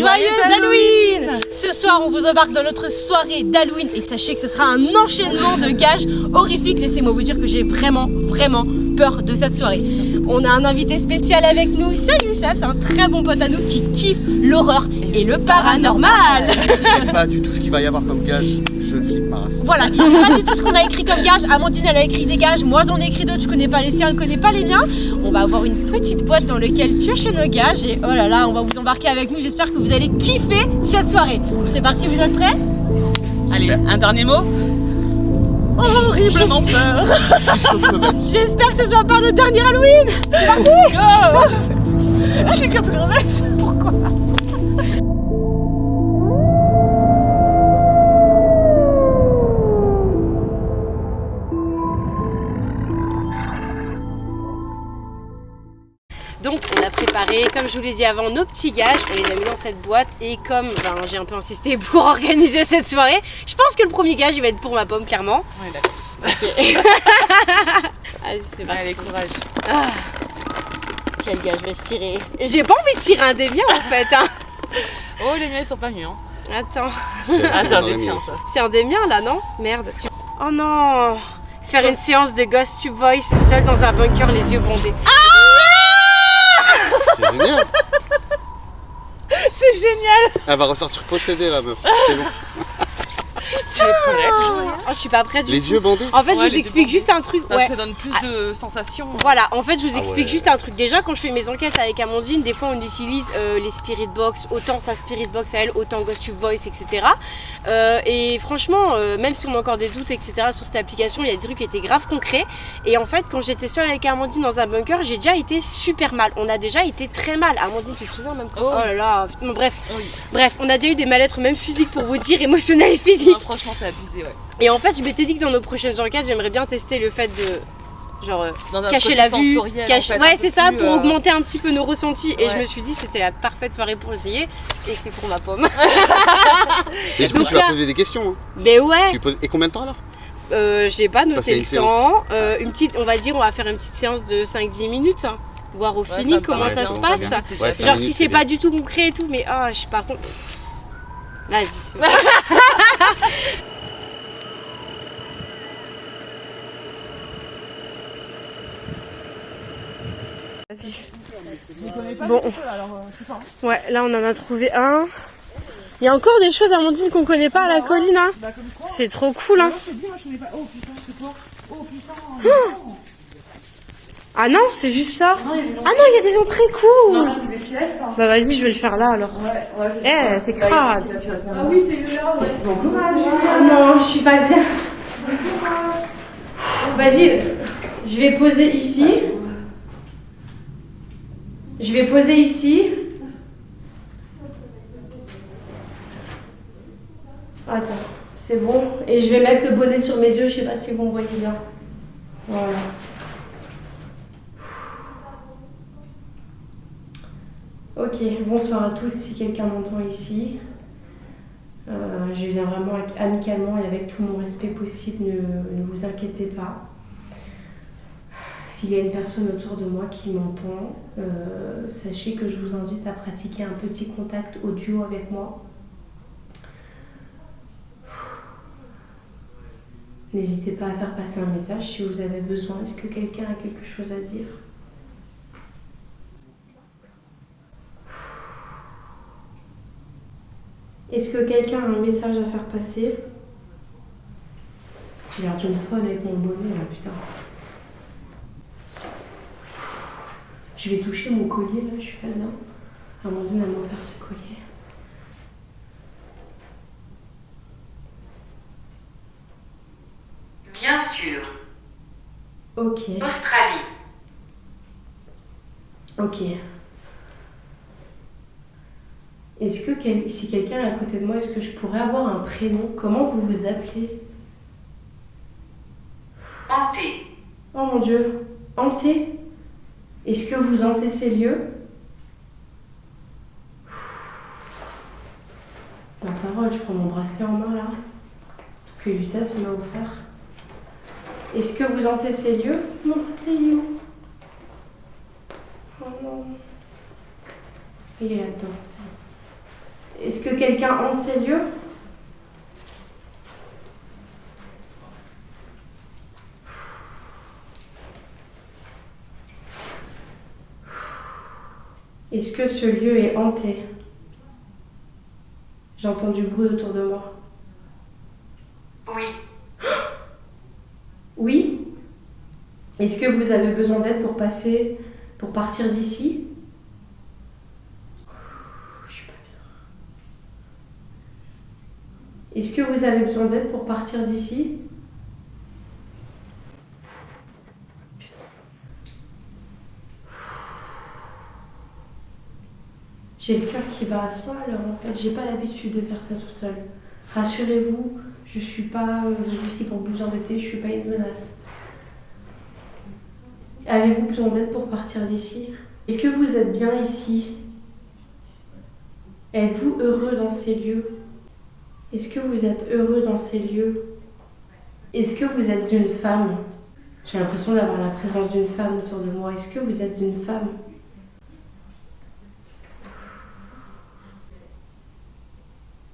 Joyeux Halloween! Ce soir, on vous embarque dans notre soirée d'Halloween et sachez que ce sera un enchaînement de gages horrifiques. Laissez-moi vous dire que j'ai vraiment peur de cette soirée. On a un invité spécial avec nous, c'est Youssef, c'est un très bon pote à nous qui kiffe l'horreur et le paranormal. Je sais pas du tout ce qu'il va y avoir comme gage, je flippe ma race. Voilà, il sait pas du tout ce qu'on a écrit comme gage. Amandine, elle a écrit des gages, moi j'en ai écrit d'autres, je connais pas les siens, elle connaît pas les miens. On va avoir une petite boîte dans laquelle piocher nos gages et oh là là, on va vous embarquer avec nous. J'espère que vous allez kiffer cette soirée. C'est parti, vous êtes prêts? Allez, un dernier mot. Horriblement peur. J'espère que ce soit pas le dernier Halloween. C'est parti. Go. J'ai qu'un peu de remettre. Pourquoi? Donc on a préparé, comme je vous l'ai dit avant, nos petits gages, on les a mis dans cette boîte et comme j'ai un peu insisté pour organiser cette soirée, je pense que le premier gage il va être pour ma pomme clairement. Ouais, d'accord. Ok. Allez, c'est parti. Allez, courage. Ah, quel gage vais-je tirer? J'ai pas envie de tirer un des miens en fait. Hein. Oh, les miens ils sont pas mieux. Hein. Attends. Ah, c'est un des tiens ça. C'est un des miens là, non? Merde. Oh non. Faire une séance de Ghost Tube Voice seul dans un bunker, les yeux bondés. C'est génial. C'est génial. Elle va ressortir possédée la meuf, c'est bon. Oh, je suis pas prête du tout. Les yeux bandés. En fait, Ouais, je vous les explique yeux juste un truc. Ça Ouais. te donne plus de sensations. Voilà, en fait, je vous explique ouais. juste un truc. Déjà, quand je fais mes enquêtes avec Amandine, des fois on utilise les Spirit Box, autant sa Spirit Box à elle, autant Ghost Tube Voice, etc. Et franchement, même si on a encore des doutes, etc., sur cette application, il y a des trucs qui étaient grave concrets. Et en fait, quand j'étais seule avec Amandine dans un bunker, j'ai déjà été super mal. On a déjà été très mal. Amandine, tu te souviens même Oh. là là. Bon, bref, Oui. bref, on a déjà eu des mal-être même physiques pour vous dire, émotionnels et physiques. Non, franchement, c'est abusé, ouais. Et en fait, je m'étais dit que dans nos prochaines enquêtes, j'aimerais bien tester le fait de genre Dans un cacher côté la vue, sensoriel, cacher... en fait, ouais un peu c'est ça, plus, pour augmenter un petit peu nos ressentis. Et Ouais. je me suis dit c'était la parfaite soirée pour essayer. Et c'est pour ma pomme. Et du coup, Donc tu vas là- poser des questions. Hein. Mais ouais, Tu poses... Et combien de temps alors? j'ai pas Parce noté qu'il y a le une séance. temps. On va dire, on va faire une petite séance de 5-10 minutes. Hein, voir au Ouais, fini me comment paraît ça bien, se ça passe. vient vite, c'est Ouais, déjà ça Genre minutes, si c'est c'est bien. pas du tout concret et tout, mais par contre. Vas-y, c'est bon. Bon, ouais, là on en a trouvé un. Il y a encore des choses, Amandine, qu'on connaît pas à la colline. Hein. C'est trop cool. Hein. Oh ah non, c'est juste ça. Ah non, il y a des entrées cool. C'est des pièces. Hein. Bah vas-y, je vais le faire là alors. Ouais, Eh, c'est crade. Ah oui, c'est là, ouais. Bon courage. Ah non, je suis pas bien. Vas-y, je vais poser ici. Je vais poser ici. Attends, c'est bon. Et je vais mettre le bonnet sur mes yeux, je sais pas si vous me voyez bien. Voilà. Ok, bonsoir à tous si quelqu'un m'entend ici. Je viens vraiment amicalement et avec tout mon respect possible, ne vous inquiétez pas. S'il y a une personne autour de moi qui m'entend, sachez que je vous invite à pratiquer un petit contact audio avec moi. N'hésitez pas à faire passer un message si vous avez besoin. Est-ce que quelqu'un a quelque chose à dire ? Est-ce que quelqu'un a un message à faire passer ? J'ai l'air d'une folle avec mon bonnet là, putain. Je vais toucher mon collier là, je suis pas dedans. Amandine a m'offert ce collier. Bien sûr. Ok. Australie. Ok. Est-ce que si quelqu'un est à côté de moi, est-ce que je pourrais avoir un prénom ? Comment vous vous appelez ? Hanté. Oh mon Dieu. Hanté ? Est-ce que vous hantez ces lieux ? Ma parole, je prends mon bracelet en main là, que Youssef m'a offert. Est-ce que vous hantez ces lieux ? Mon bracelet il est où ? Oh non. Il est là-dedans, ça. Est-ce que quelqu'un hante ces lieux? Est-ce que ce lieu est hanté? J'entends du bruit autour de moi. Oui. Oui? Est-ce que vous avez besoin d'aide pour partir d'ici? Je suis pas bien. Est-ce que vous avez besoin d'aide pour partir d'ici? J'ai le cœur qui bat à 100 à l'heure en fait, j'ai pas l'habitude de faire ça toute seule. Rassurez-vous, je suis pas ici pour vous embêter, je suis pas une menace. Avez-vous besoin d'aide pour partir d'ici? Est-ce que vous êtes bien ici? Êtes-vous heureux dans ces lieux? Est-ce que vous êtes heureux dans ces lieux? Est-ce que vous êtes une femme? J'ai l'impression d'avoir la présence d'une femme autour de moi. Est-ce que vous êtes une femme?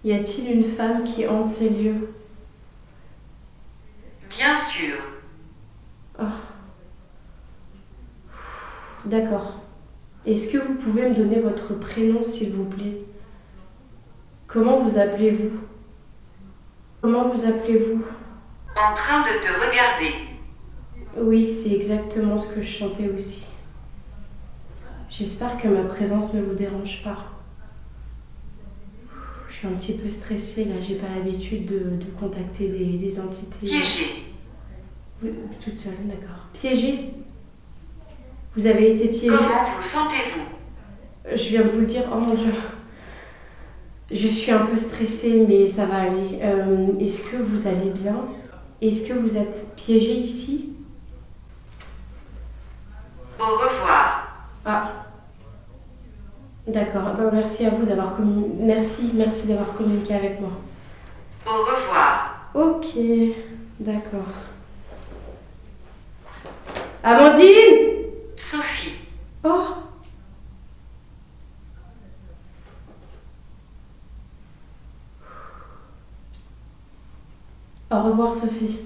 Y a-t-il une femme qui hante ces lieux? Bien sûr. Ah. D'accord. Est-ce que vous pouvez me donner votre prénom, s'il vous plaît? Comment vous appelez-vous? Comment vous appelez-vous? En train de te regarder. Oui, c'est exactement ce que je chantais aussi. J'espère que ma présence ne vous dérange pas. Je suis un petit peu stressée là, j'ai pas l'habitude de contacter des entités. Piégé. Toute seule, d'accord. Piégée? Vous avez été piégée? Comment vous sentez-vous? Je viens de vous le dire, oh mon Dieu. Je suis un peu stressée, mais ça va aller. Est-ce que vous allez bien? Est-ce que vous êtes piégée ici? Au revoir. Ah. D'accord. Ben, merci à vous d'avoir merci d'avoir communiqué avec moi. Au revoir. Ok. D'accord. Amandine! Sophie. Oh! Au revoir, Sophie.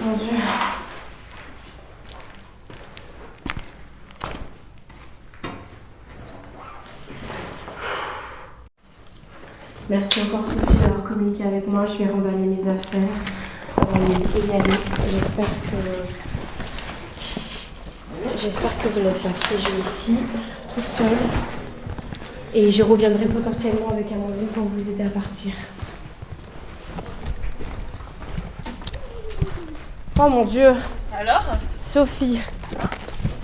Mon Dieu. Merci encore, Sophie, d'avoir communiqué avec moi. Je vais remballer mes affaires et y aller. J'espère que vous n'êtes pas piégée ici, toute seule. Et je reviendrai potentiellement avec Amandine pour vous aider à partir. Oh mon Dieu! Alors? Sophie.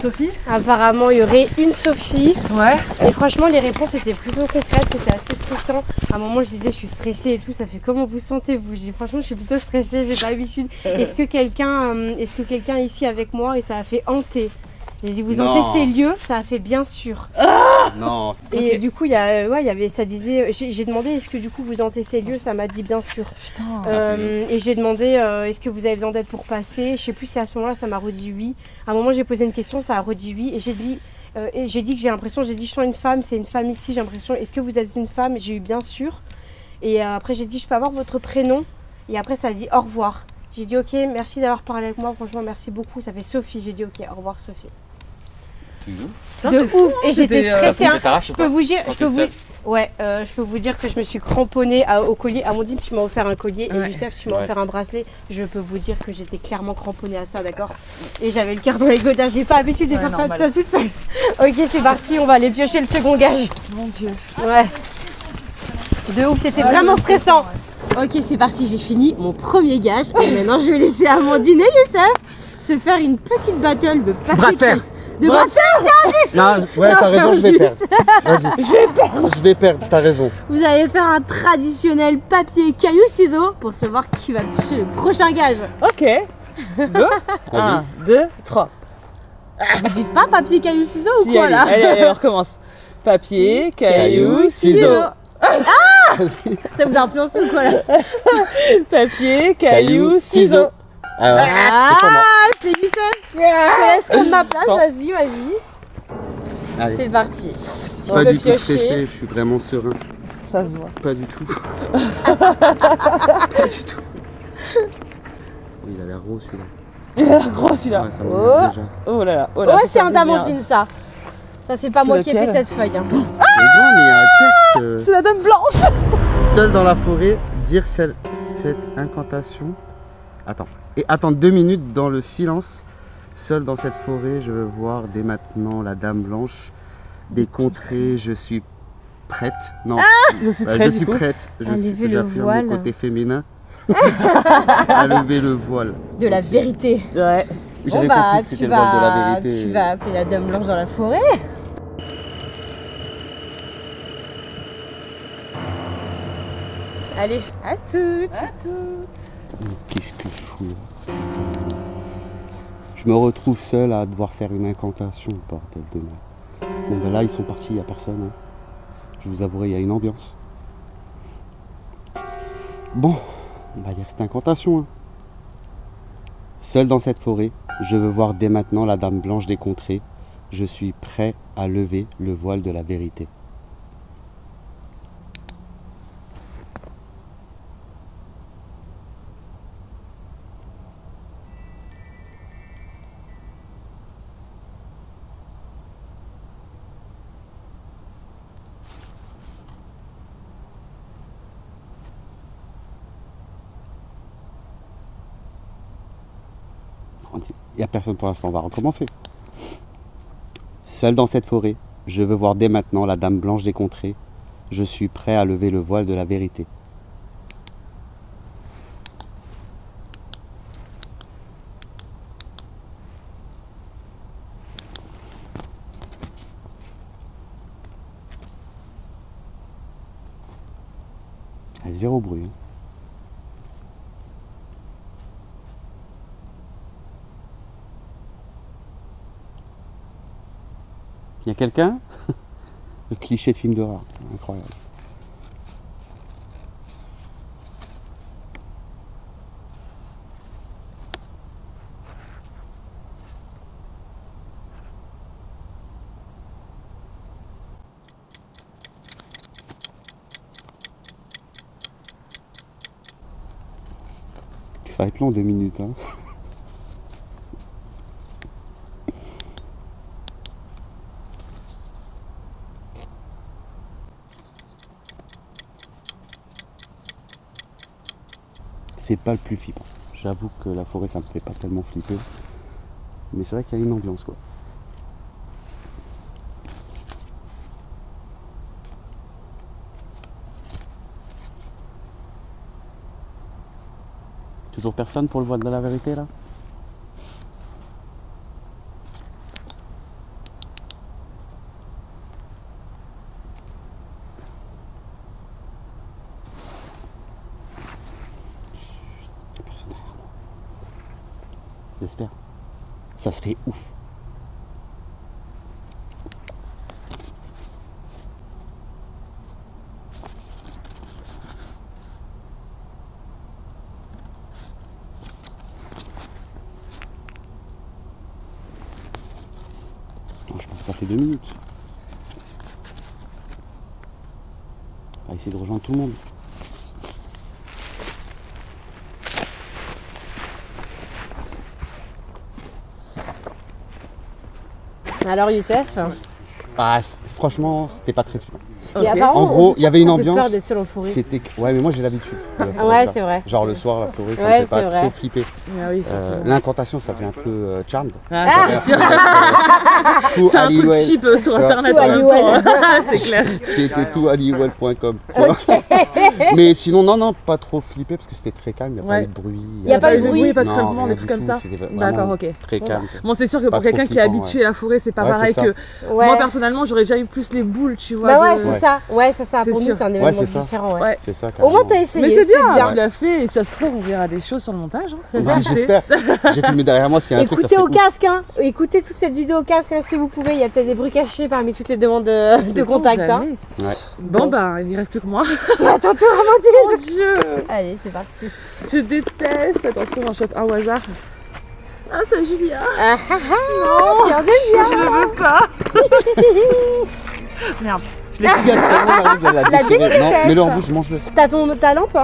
Sophie? Apparemment, il y aurait une Sophie. Ouais. Et franchement, les réponses étaient plutôt concrètes, c'était assez stressant. À un moment, je disais, je suis stressée et tout. Ça fait comment vous sentez-vous? Je dis, franchement, je suis plutôt stressée, j'ai pas l'habitude. Est-ce que quelqu'un ici avec moi? Et ça a fait hanter. J'ai dit, vous hantez ces lieux? Ça a fait bien sûr. Non. Et Ok. du coup, il y avait, ça disait, j'ai demandé, est-ce que du coup vous hantez ces lieux? Ça m'a dit bien sûr. Putain. Et j'ai demandé, est-ce que vous avez besoin d'aide pour passer? Je sais plus si à ce moment-là, ça m'a redit oui. À un moment, j'ai posé une question, ça a redit oui. Et j'ai dit que j'ai l'impression, j'ai dit, je suis une femme, c'est une femme ici, j'ai l'impression, est-ce que vous êtes une femme? J'ai eu bien sûr. Et après, j'ai dit, je peux avoir votre prénom? Et après, ça a dit au revoir. J'ai dit, ok, merci d'avoir parlé avec moi, franchement, merci beaucoup. Ça fait Sophie. J'ai dit, ok, au revoir, Sophie. De ouf. Et j'étais stressée. Hein. Je peux vous dire, je peux vous dire que je me suis cramponnée au collier. Amandine, tu m'as offert un collier et Youssef, tu m'as offert un bracelet. Je peux vous dire que j'étais clairement cramponnée à ça, d'accord? Et j'avais le cœur dans les godins. J'ai pas l'habitude de faire ça toute seule. Ok, c'est parti, on va aller piocher le second gage. Mon Dieu. Ouais. De ouf, c'était vraiment stressant. Ok, c'est parti, j'ai fini mon premier gage. Et maintenant, je vais laisser Amandine et Youssef se faire une petite battle de papier. Bras de fer. De bras de fer, c'est injuste. Non, ouais, Non, t'as c'est raison, je vais injuste. perdre. Vas-y. Je vais perdre, t'as raison. Vous allez faire un traditionnel papier, caillou, ciseaux pour savoir qui va toucher le prochain gage. Ok. Go. Vas-y. 1, 2, 3. Vous dites pas papier, caillou, ciseaux ou Si, quoi allez, là? allez, on recommence. Papier, caillou, ciseaux. Ça vous a influencé ou quoi là? Papier, caillou, ciseaux. C'est pour moi. c'est Youssef. Je te laisse prendre ma place, Bon. vas-y. Allez. C'est parti. Tu Pas peux du tout piocher. stressé, je suis vraiment serein. Ça se voit. Pas du tout. Pas du tout. Oui, il a l'air gros celui-là. Il a l'air gros celui-là. Ouais, ça me Oh. regarde déjà. Oh là là. Oh, ça, c'est ça un me dit bien. damantine ça. Ça c'est pas C'est moi qui ai fait lequel cette feuille. Hein. C'est grand, mais il y a un texte. C'est la dame blanche. Seul dans la forêt, dire cette incantation. Attends. Et attendre 2 minutes dans le silence. Seul dans cette forêt, je veux voir dès maintenant la dame blanche. Des contrées, je suis prête. Non, Je suis bah, prête. je suis prête. À lever le J'affirme voile. mon côté féminin. À lever le voile. De la vérité. Ouais. J'avais Bon bah compris que c'était le voile de la vérité. tu vas appeler la dame blanche dans la forêt. Allez, À toutes. Qu'est-ce que je fous là? Je me retrouve seul à devoir faire une incantation, bordel de merde. Bon ben là ils sont partis, il n'y a personne. Hein. Je vous avouerai, il y a une ambiance. Bon, on va lire cette incantation. Hein. Seul dans cette forêt, je veux voir dès maintenant la dame blanche des contrées. Je suis prêt à lever le voile de la vérité. Il n'y a personne pour l'instant, on va recommencer. Seul dans cette forêt, je veux voir dès maintenant la dame blanche des contrées. Je suis prêt à lever le voile de la vérité. Ah, zéro bruit. Hein. Il y a quelqu'un? Le cliché de film d'horreur, incroyable. Ça va être long 2 minutes. Hein. C'est pas le plus flippant. J'avoue que la forêt ça me fait pas tellement flipper. Mais c'est vrai qu'il y a une ambiance quoi. Toujours personne pour le voile de la vérité là? Personne derrière moi. J'espère. Ça serait ouf. Non, je pense que ça fait 2 minutes. On va essayer de rejoindre tout le monde. Alors Youssef. Ah, franchement, c'était pas très flippant. Et apparemment, En gros, il y avait une ça fait peur ambiance. d'être seul en forêt. C'était. Ouais, mais moi j'ai l'habitude. de la forêt, Ouais, ça. c'est vrai. Genre le soir, la forêt, ça me Ouais, fait pas c'est vrai. trop flipper. Ah oui, forcément. L'incantation, ça fait un peu charmed. Ah, c'est sûr. Tout C'est un truc Halliwell. cheap sur Tu vois, internet. tout en même Halliwell. temps. C'est clair. C'était tout halliwell.com. Mais sinon, non, pas trop flippé parce que c'était très calme, il n'y a Ouais. pas eu de bruit. Il y a pas eu de bruit, pas de Non, craquement, rien des du trucs comme tout, ça. c'était vraiment D'accord, ok. Très calme. quoi. Bon, c'est sûr que Pas pour quelqu'un trop qui est flippant, habitué à la forêt, c'est pas Ouais, pareil c'est ça. que Ouais. moi personnellement, j'aurais déjà eu plus les boules, tu vois. Bah ouais, de- c'est Ouais. ça. Ouais, c'est ça. C'est Pour nous, sûr. c'est un événement c'est ça. différent. Ouais. Ouais. C'est ça. Au moins, carrément. t'as essayé. Mais c'est bien, bien. tu l'as fait et ça se trouve, on verra des choses sur le montage. Hein. Oui, j'espère. J'ai filmé derrière moi s'il y a un truc. Ça Écoutez serait au cool. casque, hein. Écoutez toute cette vidéo au casque hein, si vous pouvez. Il y a peut-être des bruits cachés parmi toutes les demandes de Sait-on contact. Hein. jamais. Ouais. Bon, bah, il ne reste plus que moi. C'est à ton tour, Amandine. Mon Dieu, Allez, c'est parti. je déteste. Attention, j'en chope un au hasard. Ah, c'est Julia. Ah ah ah. Fier de Je ne veux pas. Merde. Je l'ai Regarde, elle arrive, elle l'a La déchiré. Non, délicatesse. mets-le en bouche, mange-le. T'as ta lampe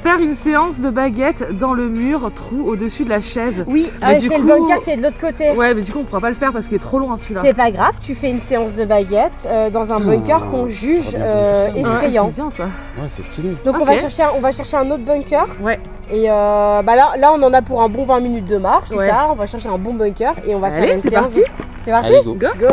Faire une séance de baguette dans le mur, trou au-dessus de la chaise. Oui, Mais du c'est le coup- bunker qui est de l'autre côté. Ouais, mais du coup, on pourra pas le faire parce qu'il est trop long hein, celui-là. C'est pas grave, tu fais une séance de baguette dans un bunker qu'on juge trop bien, faut faire ça. Ouais, effrayant. c'est bien ça. Ouais, c'est stylé. Donc Ok. on va chercher un autre bunker. Ouais. Et là on en a pour un bon 20 minutes de marche, tout Ouais. ça. On va chercher un bon bunker et on va Allez, faire une c'est séance. parti. C'est parti. Allez, go. Go. Go.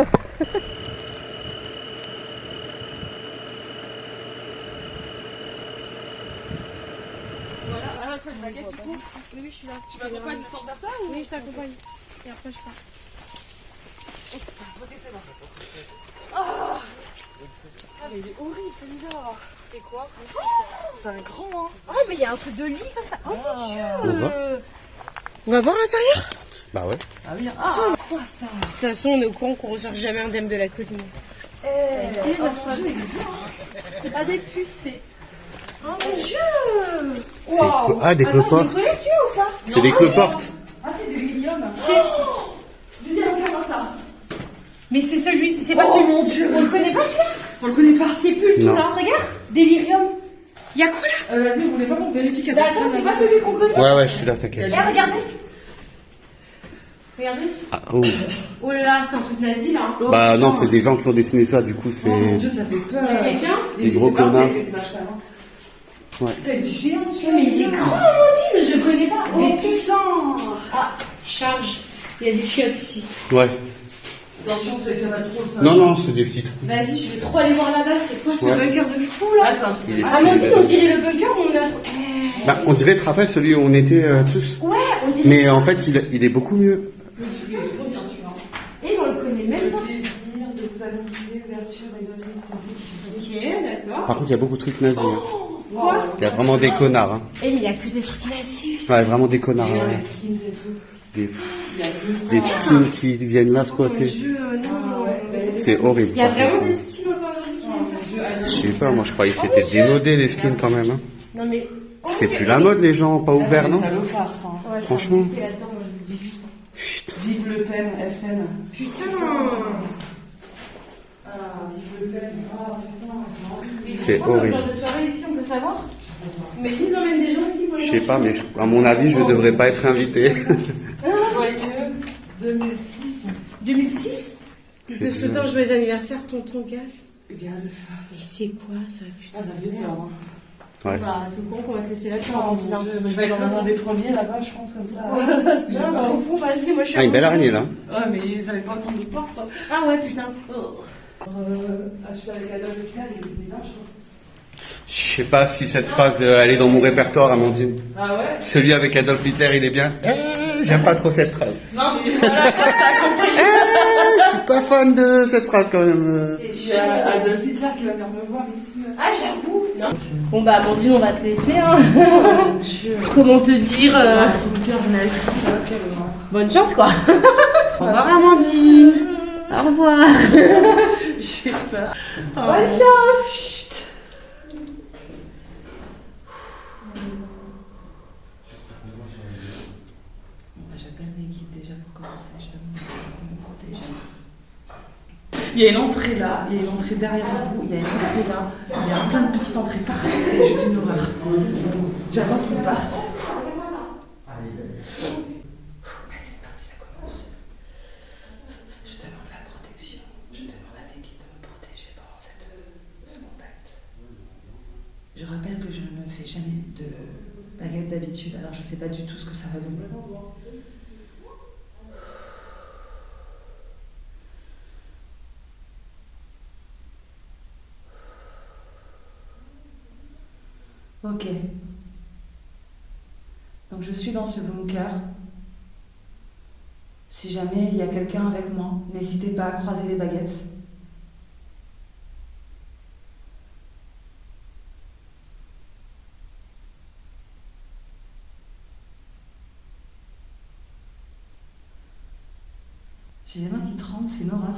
C'est un grand, hein. Oh mais il y a un truc de lit comme ça. Oh mon dieu. On va. On va voir l'intérieur. Bah ouais. De toute façon on est au courant qu'on recherche jamais indemne de la colline. C'est pas des puces, c'est. Oh mon dieu! C'est quoi Ah, des cloportes. Tu connais celui-là ou pas? C'est des cloportes. Ah, c'est de l'hélium. C'est. Je dis regarde ça. Mais c'est celui. C'est pas celui. Mon dieu! On le connaît pas celui-là? On le connaît pas. C'est plus le tout Non. là, regarde! Délirium. Y'a quoi là? Vas-y, vous voulez pas qu'on vérifie qu'il y a Bah, personne attends, c'est là-bas pas celui qu'on connaît. Ouais, ouais, je suis là, t'inquiète. Eh, regardez! Regardez! Ah, oh. Oh là là, c'est un truc nazi là! Bah non, c'est des gens qui ont dessiné ça, du coup, c'est. Oh mon dieu, ça fait peur. Y'a quelqu'un? Des gros c'est parfait connards. avec les images quand même, hein. Ouais. Putain, il est géant celui-là. Mais il est grand, Amandine, je connais pas. Oh Mais putain! ah, charge. Il y a des chiottes ici. Ouais. Attention, ça va trop ça. Non, non, c'est des petits trous. Vas-y, je vais trop aller voir là-bas. C'est quoi ce Ouais. bunker de fou là? Ah, c'est un truc. Il est Amandine, stylé. on dirait le bunker où on a. Bah, on dirait, tu te rappelles celui où on était tous. Ouais, on dirait. Mais en fait, il est beaucoup mieux. Il est trop bien celui-là. Et on le connaît même pas. Plaisir de vous annoncer l'ouverture et de l'historique. Ok, d'accord. Par contre, il y a beaucoup de trucs nazis. hein. Quoi? Il y a vraiment des connards. Hein. Eh, mais il y a que des trucs nazis aussi. Ouais, vraiment des connards. Il y a ouais. des skins et tout. Des, Il y a que des ça. skins qui viennent là Mon squatter. dieu, non. C'est horrible. Il y a par contre, vraiment hein. des skins encore qui viennent faire ça. Je sais pas, moi je croyais que c'était démodé les skins quand même. Hein. Non mais. C'est plus la mode, les gens pas ouverts, non? Salopard, ça. Ouais, Franchement. C'est là-dedans, moi je vous le dis juste. Putain. Vive Le Pen, FN. Putain. Ah, vive Le Pen. Ah, putain, c'est horrible. C'est Pourquoi, horrible. le genre de soirée ici, on peut savoir? Mais ils emmènent des gens ici pour les Je sais pas, mais à mon avis, je devrais pas être invité. Joyeux 2006. 2006? Je C'est te souhaite bien. un joyeux anniversaire, tonton Gall. Gars de femme. Mais c'est quoi ça, putain? Ah, ça fait peur. Hein. Ouais. Bah, tout con qu'on va te laisser là-dedans, Oh, Amandine. mon Dieu, mais je vais être l'un des premiers là-bas, je pense, comme ça. Parce que j'ai Non, bah, peur. au fond, vas-y, moi je suis. Ah, une belle araignée là. Ouais, mais ils avaient pas entendu porte. Ah ouais, putain. Celui avec Adolf Hitler, il est là, je crois. Je sais pas si cette phrase elle est dans mon répertoire, Amandine. Ah ouais? Celui avec Adolf Hitler, il est bien. J'aime pas trop cette phrase. Non, mais voilà, t'as compris. Je suis pas fan de cette phrase quand même. C'est Il y a Adolf Hitler qui va venir me voir ici. Ah, j'avoue. Non. Bon, bah, Amandine, on va te laisser. Hein. Comment te dire bonne chance, quoi. Au revoir, Amandine. Au revoir. J'ai peur. Bonne chance. J'appelle l'équipe déjà pour commencer. Je vais me protéger. Il y a une entrée là, il y a une entrée derrière vous, il y a une entrée là, il y a plein de petites entrées partout, c'est juste une horreur. J'attends qu'ils partent. Allez, c'est parti, ça commence. Je demande la protection, je demande à l'équipe de me protéger pendant ce contact. Je rappelle que je ne fais jamais de baguette d'habitude, alors je ne sais pas du tout ce que ça va donner. Ok. Donc je suis dans ce bunker. Si jamais il y a quelqu'un avec moi, n'hésitez pas à croiser les baguettes. J'ai les mains qui tremblent, c'est une horreur.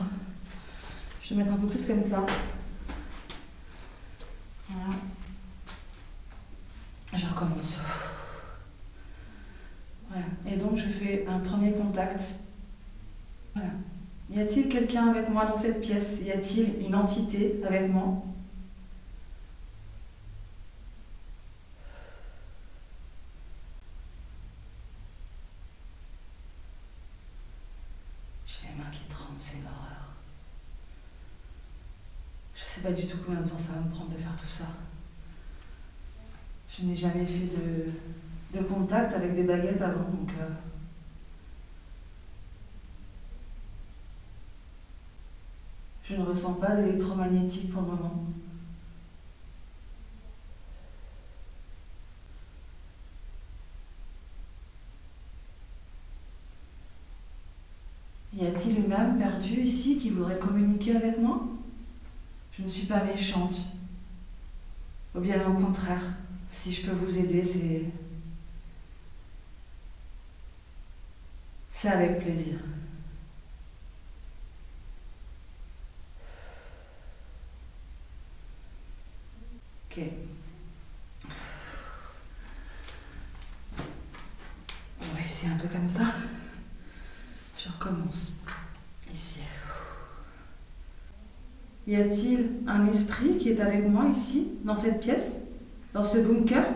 Je vais mettre un peu plus comme ça. Voilà. Je recommence. Voilà. Et donc je fais un premier contact. Voilà. Y a-t-il quelqu'un avec moi dans cette pièce? Y a-t-il une entité avec moi? J'ai les mains qui tremblent, c'est une horreur. Je sais pas du tout combien de temps ça va me prendre de faire tout ça. Je n'ai jamais fait de contact avec des baguettes avant, donc je ne ressens pas d'électromagnétique pour le moment. Y a-t-il une âme perdue ici qui voudrait communiquer avec moi? Je ne suis pas méchante. Ou bien au contraire, si je peux vous aider, c'est avec plaisir. Ok. On va essayer un peu comme ça. Je recommence. Ici. Y a-t-il un esprit qui est avec moi ici, dans cette pièce, dans ce bunker?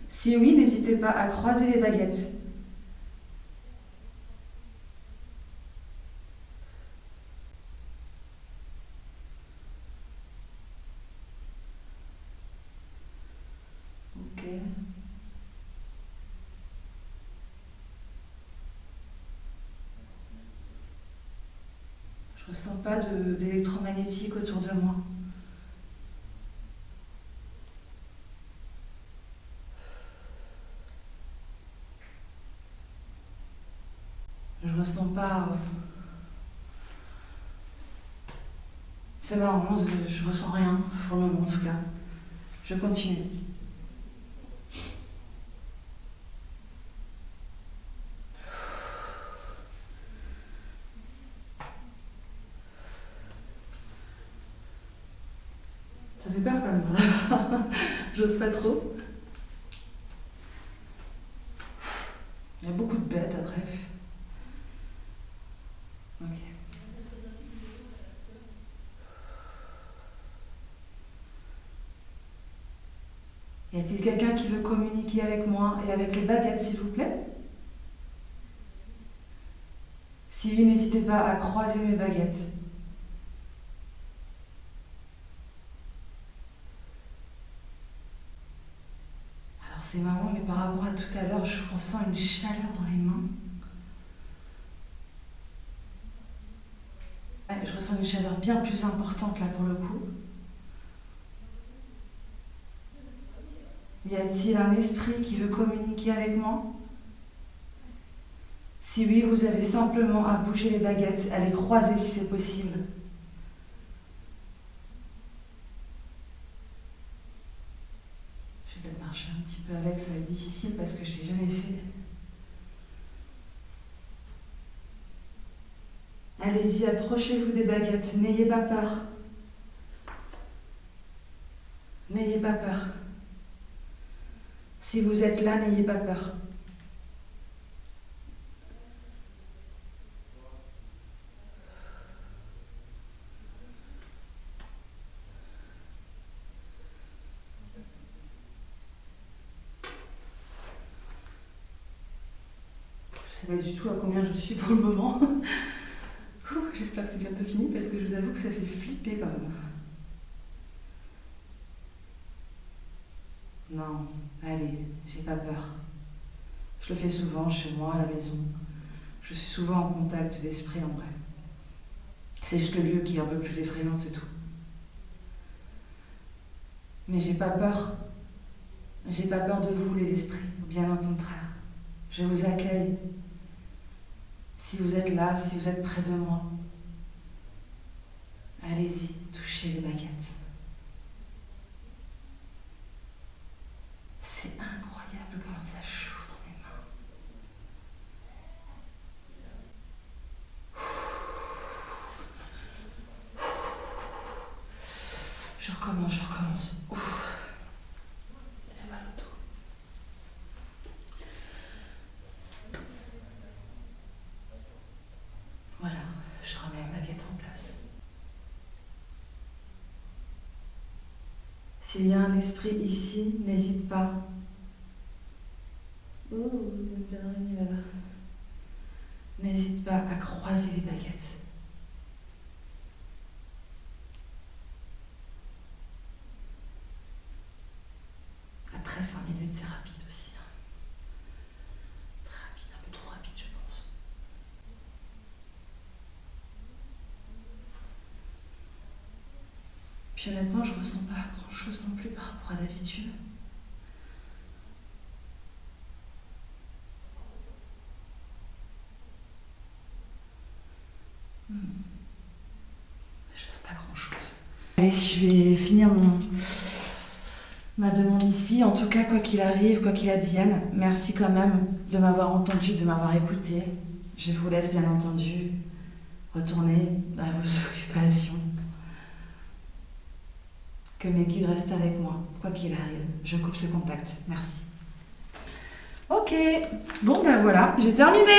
Si oui, n'hésitez pas à croiser les baguettes. Ok. Je ressens pas d'électromagnétique autour de moi. Je ressens pas. C'est marrant, je ressens rien pour le moment en tout cas. Je continue. Ça fait peur quand même. J'ose pas trop. Il y a beaucoup de bêtes après. Ok. Y a-t-il quelqu'un qui veut communiquer avec moi et avec les baguettes, s'il vous plaît? Si oui, n'hésitez pas à croiser mes baguettes. Alors c'est marrant, mais par rapport à tout à l'heure, je ressens une chaleur dans les mains. Ouais, je ressens une chaleur bien plus importante là pour le coup. Y a-t-il un esprit qui veut communiquer avec moi? Si oui, vous avez simplement à bouger les baguettes, à les croiser si c'est possible. Je vais peut-être marcher un petit peu avec, ça va être difficile parce que je ne l'ai jamais fait. Allez-y, approchez-vous des baguettes, n'ayez pas peur. N'ayez pas peur. Si vous êtes là, n'ayez pas peur. Je ne sais pas du tout à combien je suis pour le moment. J'espère que c'est bientôt fini parce que je vous avoue que ça fait flipper quand même. Non, allez, j'ai pas peur. Je le fais souvent chez moi, à la maison. Je suis souvent en contact d'esprit en vrai. C'est juste le lieu qui est un peu plus effrayant, c'est tout. Mais j'ai pas peur. J'ai pas peur de vous, les esprits. Bien au contraire. Je vous accueille. Si vous êtes là, si vous êtes près de moi, allez-y, touchez les baguettes. C'est incroyable comment ça chauffe dans mes mains. recommence. Ouf. J'ai mal au dos. Voilà, je remets la baguette en place. S'il y a un esprit ici, n'hésite pas. Oh, il y a une belle araignée là-bas. N'hésite pas à croiser les baguettes. Après 5 minutes, c'est rapide aussi. Hein. Très rapide, un peu trop rapide, je pense. Puis honnêtement, je ressens pas grand-chose non plus par rapport à d'habitude. Je sens pas grand-chose. Allez, je vais finir ma demande ici. En tout cas, quoi qu'il arrive, quoi qu'il advienne, merci quand même de m'avoir entendu, de m'avoir écouté. Je vous laisse bien entendu retourner à vos occupations. Que mes guides restent avec moi, quoi qu'il arrive. Je coupe ce contact. Merci. Ok, bon ben voilà, j'ai terminé.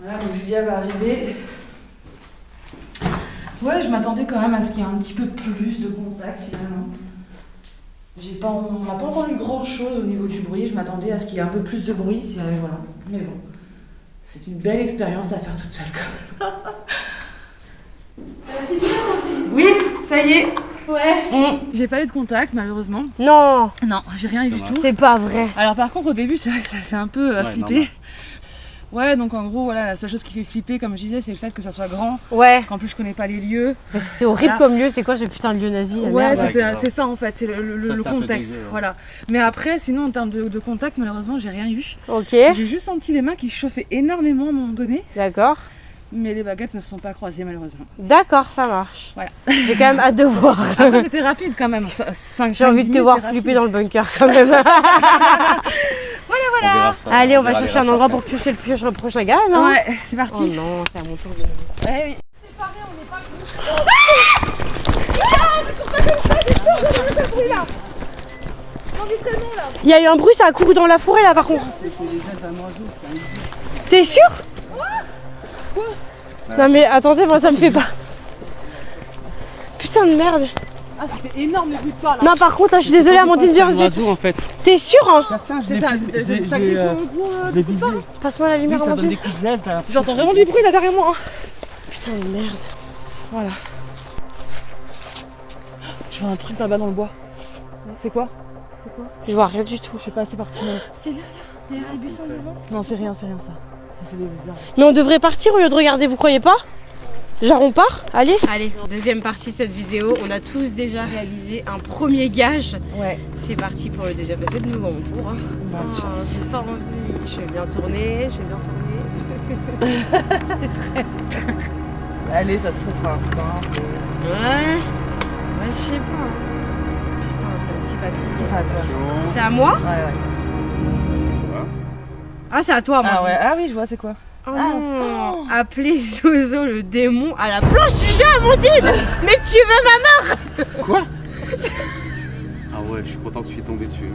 Voilà, donc Julia va arriver. Ouais, je m'attendais quand même à ce qu'il y ait un petit peu plus de contact finalement. On n'a pas entendu grand chose au niveau du bruit, je m'attendais à ce qu'il y ait un peu plus de bruit, voilà. Mais bon, c'est une belle expérience à faire toute seule quand même. Oui, ça y est. Ouais. J'ai pas eu de contact malheureusement. Non. Non, j'ai rien eu du tout. C'est pas vrai. Alors par contre au début c'est vrai que ça fait un peu flipper. Normal. Ouais, donc en gros voilà, la seule chose qui fait flipper comme je disais c'est le fait que ça soit grand, Ouais. qu'en plus je connais pas les lieux. Mais c'était horrible Voilà. comme lieu. C'est quoi ce putain de lieu nazi la Ouais, merde. c'est ça en fait, c'est le c'était un peu contexte. dégueu, ouais. Voilà. Mais après, sinon en termes de contact, malheureusement j'ai rien eu. Ok. J'ai juste senti les mains qui chauffaient énormément à un moment donné, D'accord. mais les baguettes ne se sont pas croisées malheureusement. D'accord, ça marche. Voilà. J'ai quand même hâte de voir. Après c'était rapide quand même, 5, J'ai envie de te voir flipper dans le bunker quand même. On verra ça, Allez, on va verra chercher les un endroit pour rachats. piocher le prochain gaz. Hein. Ouais, c'est Oh parti. non, c'est à mon tour de... Ouais, oui. Il y a eu un bruit, ça a couru dans la forêt là par contre. T'es sûr? Non mais attendez, moi ça me fait pas. Putain de merde. Ah, c'était énorme le bruit de pas là. Non par contre là je suis désolée Amandine, viens. Oiseau en fait. T'es sûr hein? C'est ça, ça crie son gros Je l'ai visé. Passe-moi la lumière Ça donne Amandine. des coups de zèle, t'as J'entends vraiment du bruit là derrière moi. Putain de merde. Voilà. Je vois un truc là-bas dans le bois. C'est quoi? Je vois rien du tout. Je sais pas, c'est parti. Mais... C'est là, derrière les buissons devant. Non, c'est rien ça. Ça, c'est des blancs. Mais on devrait partir au lieu de regarder, vous croyez pas? Genre on part? Allez. Allez, deuxième partie de cette vidéo. On a tous déjà réalisé un premier gage. Ouais. C'est parti pour le deuxième. C'est de nouveau mon tour. Hein. Bonne chance. J'ai pas envie. Je vais bien tourner. Allez, ça se fait sur l'instant. Ouais. Ouais, je sais pas. Putain, c'est un petit papier. C'est à toi. C'est à moi? Ouais. Ah, c'est à toi, moi. Ah ouais. Ah oui, je vois, c'est quoi? Oh non. Appeler Zozo le démon à la planche sujet, Amandine. Mais tu veux ma mort? Quoi? Ah ouais, je suis content que tu es tombé dessus.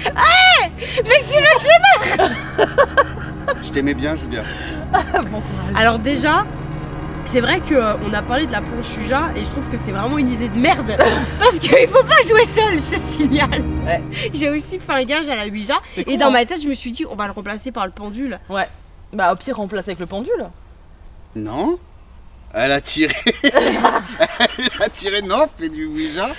Mais tu veux que je meure? Je t'aimais bien, Julia. Alors déjà, c'est vrai qu'on a parlé de la planche Chuja et je trouve que c'est vraiment une idée de merde parce qu'il faut pas jouer seul, je te signale. Ouais. J'ai aussi fait un gage à la Ouija et dans ma tête je me suis dit on va le remplacer par le pendule. Ouais. Bah au pire, remplace avec le pendule. Non? Elle a tiré. Elle a tiré, non, fais du Ouija.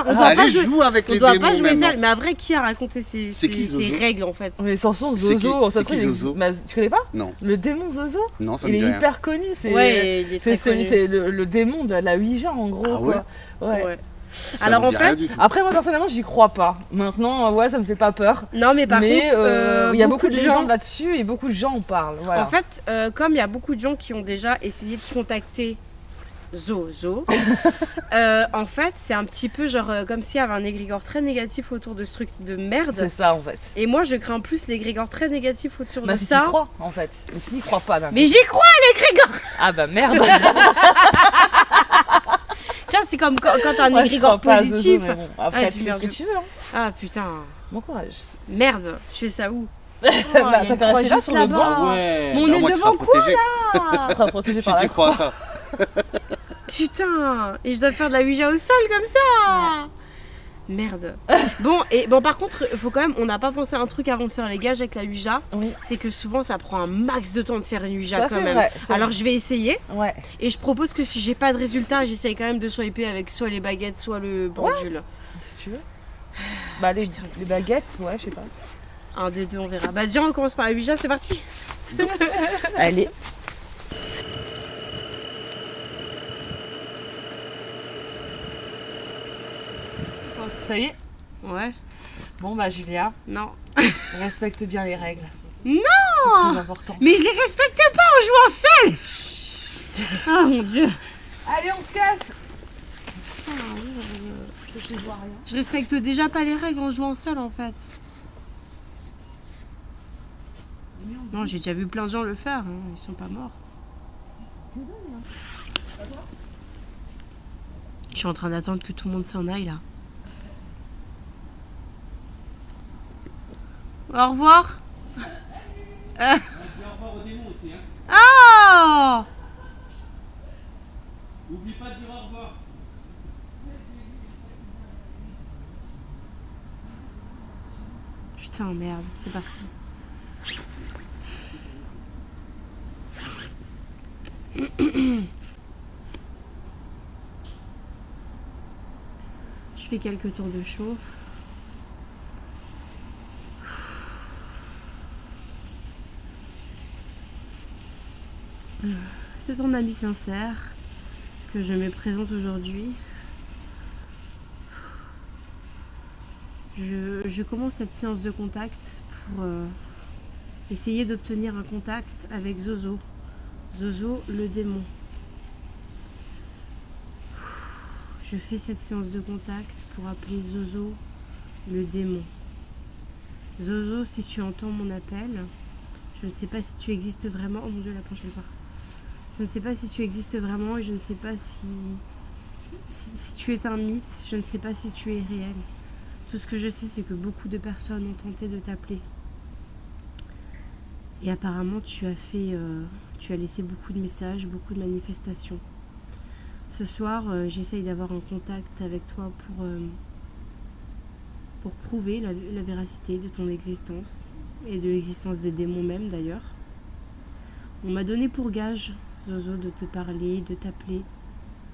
On doit Allez, pas jouer, joue avec on les doit démons pas jouer maintenant. seul. Mais après qui a raconté ces qui, Zozo règles en fait? Mais sans son C'est Zozo, qui- ça c'est se qui trouve, Zozo mais tu connais pas? Non, Le démon Zozo? non, ça me Il dit est rien. hyper connu, c'est Ouais, il est très connu. c'est le démon de la Ouija en gros. Ah ouais quoi. Ouais. Ouais. Ça Alors, me en dit rien fait, du tout. Après moi personnellement j'y crois pas. Maintenant ouais ça me fait pas peur. Non mais par mais contre, il y a beaucoup de gens. légendes là-dessus et beaucoup de gens en parlent. Voilà. En fait, comme il y a beaucoup de gens qui ont déjà essayé de contacter Zozo, en fait, c'est un petit peu genre comme s'il y avait un égrégore très négatif autour de ce truc de merde. c'est ça en fait. Et moi, je crains plus l'égrégore très négatif autour Bah de si ça. tu crois en fait. Mais si tu crois pas d'un Mais j'y crois, l'égrégore. Ah bah merde. Tiens, c'est comme quand t'as un Moi, je égrégore crois pas à Zozo, positif. mais bon, après, Ah, tu fais ce que tu veux. Hein. Ah putain, Bon courage. merde, je fais ça où? Bah, t'as qu'à rester là sur le banc. Ouais. Mais on bah, est au moins, tu devant seras quoi protégé. Tu seras protégé Si par tu la crois à croix. ça. Putain, et je dois faire de la Ouija au sol comme ça. Merde. Bon, par contre, faut quand même, on n'a pas pensé à un truc avant de faire les gages avec la Ouija. Oui. C'est que souvent ça prend un max de temps de faire une Ouija Ça, quand c'est même. vrai, c'est Alors vrai. je vais essayer Ouais. et je propose que si j'ai pas de résultat, j'essaye quand même de swiper avec soit les baguettes, soit le pendule. Si tu veux. Bah, les baguettes, ouais, je sais pas. Un des deux, on verra. Bah déjà, on commence par la Ouija, c'est parti. Allez. Ça y est. Ouais. Bon, bah, Julia, Non. respecte bien les règles. Non. C'est très important. Mais je les respecte pas en jouant seul. Ah mon dieu. Allez, on se casse. Je respecte déjà pas les règles en jouant seul en fait. Non, j'ai déjà vu plein de gens le faire, hein. Ils sont pas morts. Je suis en train d'attendre que tout le monde s'en aille là. Au revoir. Au revoir au démon aussi. Oh. N'oublie pas de dire au revoir. Putain, merde, c'est parti. Je fais quelques tours de chauffe. C'est ton ami sincère que je me présente aujourd'hui. Je commence cette séance de contact pour essayer d'obtenir un contact avec Zozo. Zozo, le démon. Je fais cette séance de contact pour appeler Zozo, le démon. Zozo, si tu entends mon appel, je ne sais pas si tu existes vraiment. Oh mon dieu, la planche elle part. Je ne sais pas si tu existes vraiment et je ne sais pas si tu es un mythe. Je ne sais pas si tu es réel. Tout ce que je sais, c'est que beaucoup de personnes ont tenté de t'appeler. Et apparemment, tu as laissé beaucoup de messages, beaucoup de manifestations. Ce soir, j'essaye d'avoir un contact avec toi pour prouver la véracité de ton existence et de l'existence des démons même d'ailleurs. On m'a donné pour gage, Zozo, de te parler, de t'appeler,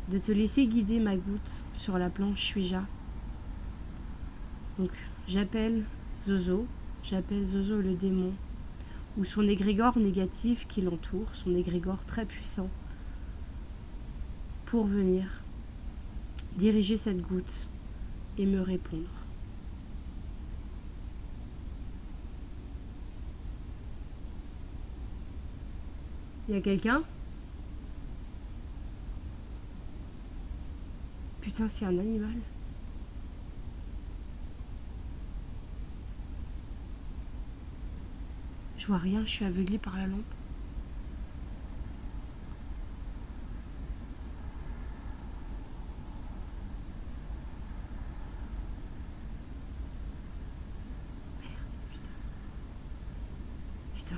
de te laisser guider ma goutte sur la planche Ouija. Donc j'appelle Zozo le démon, ou son égrégore négatif qui l'entoure, son égrégore très puissant, pour venir diriger cette goutte et me répondre. Il y a quelqu'un? Putain, c'est un animal. Je vois rien, je suis aveuglée par la lampe. Putain.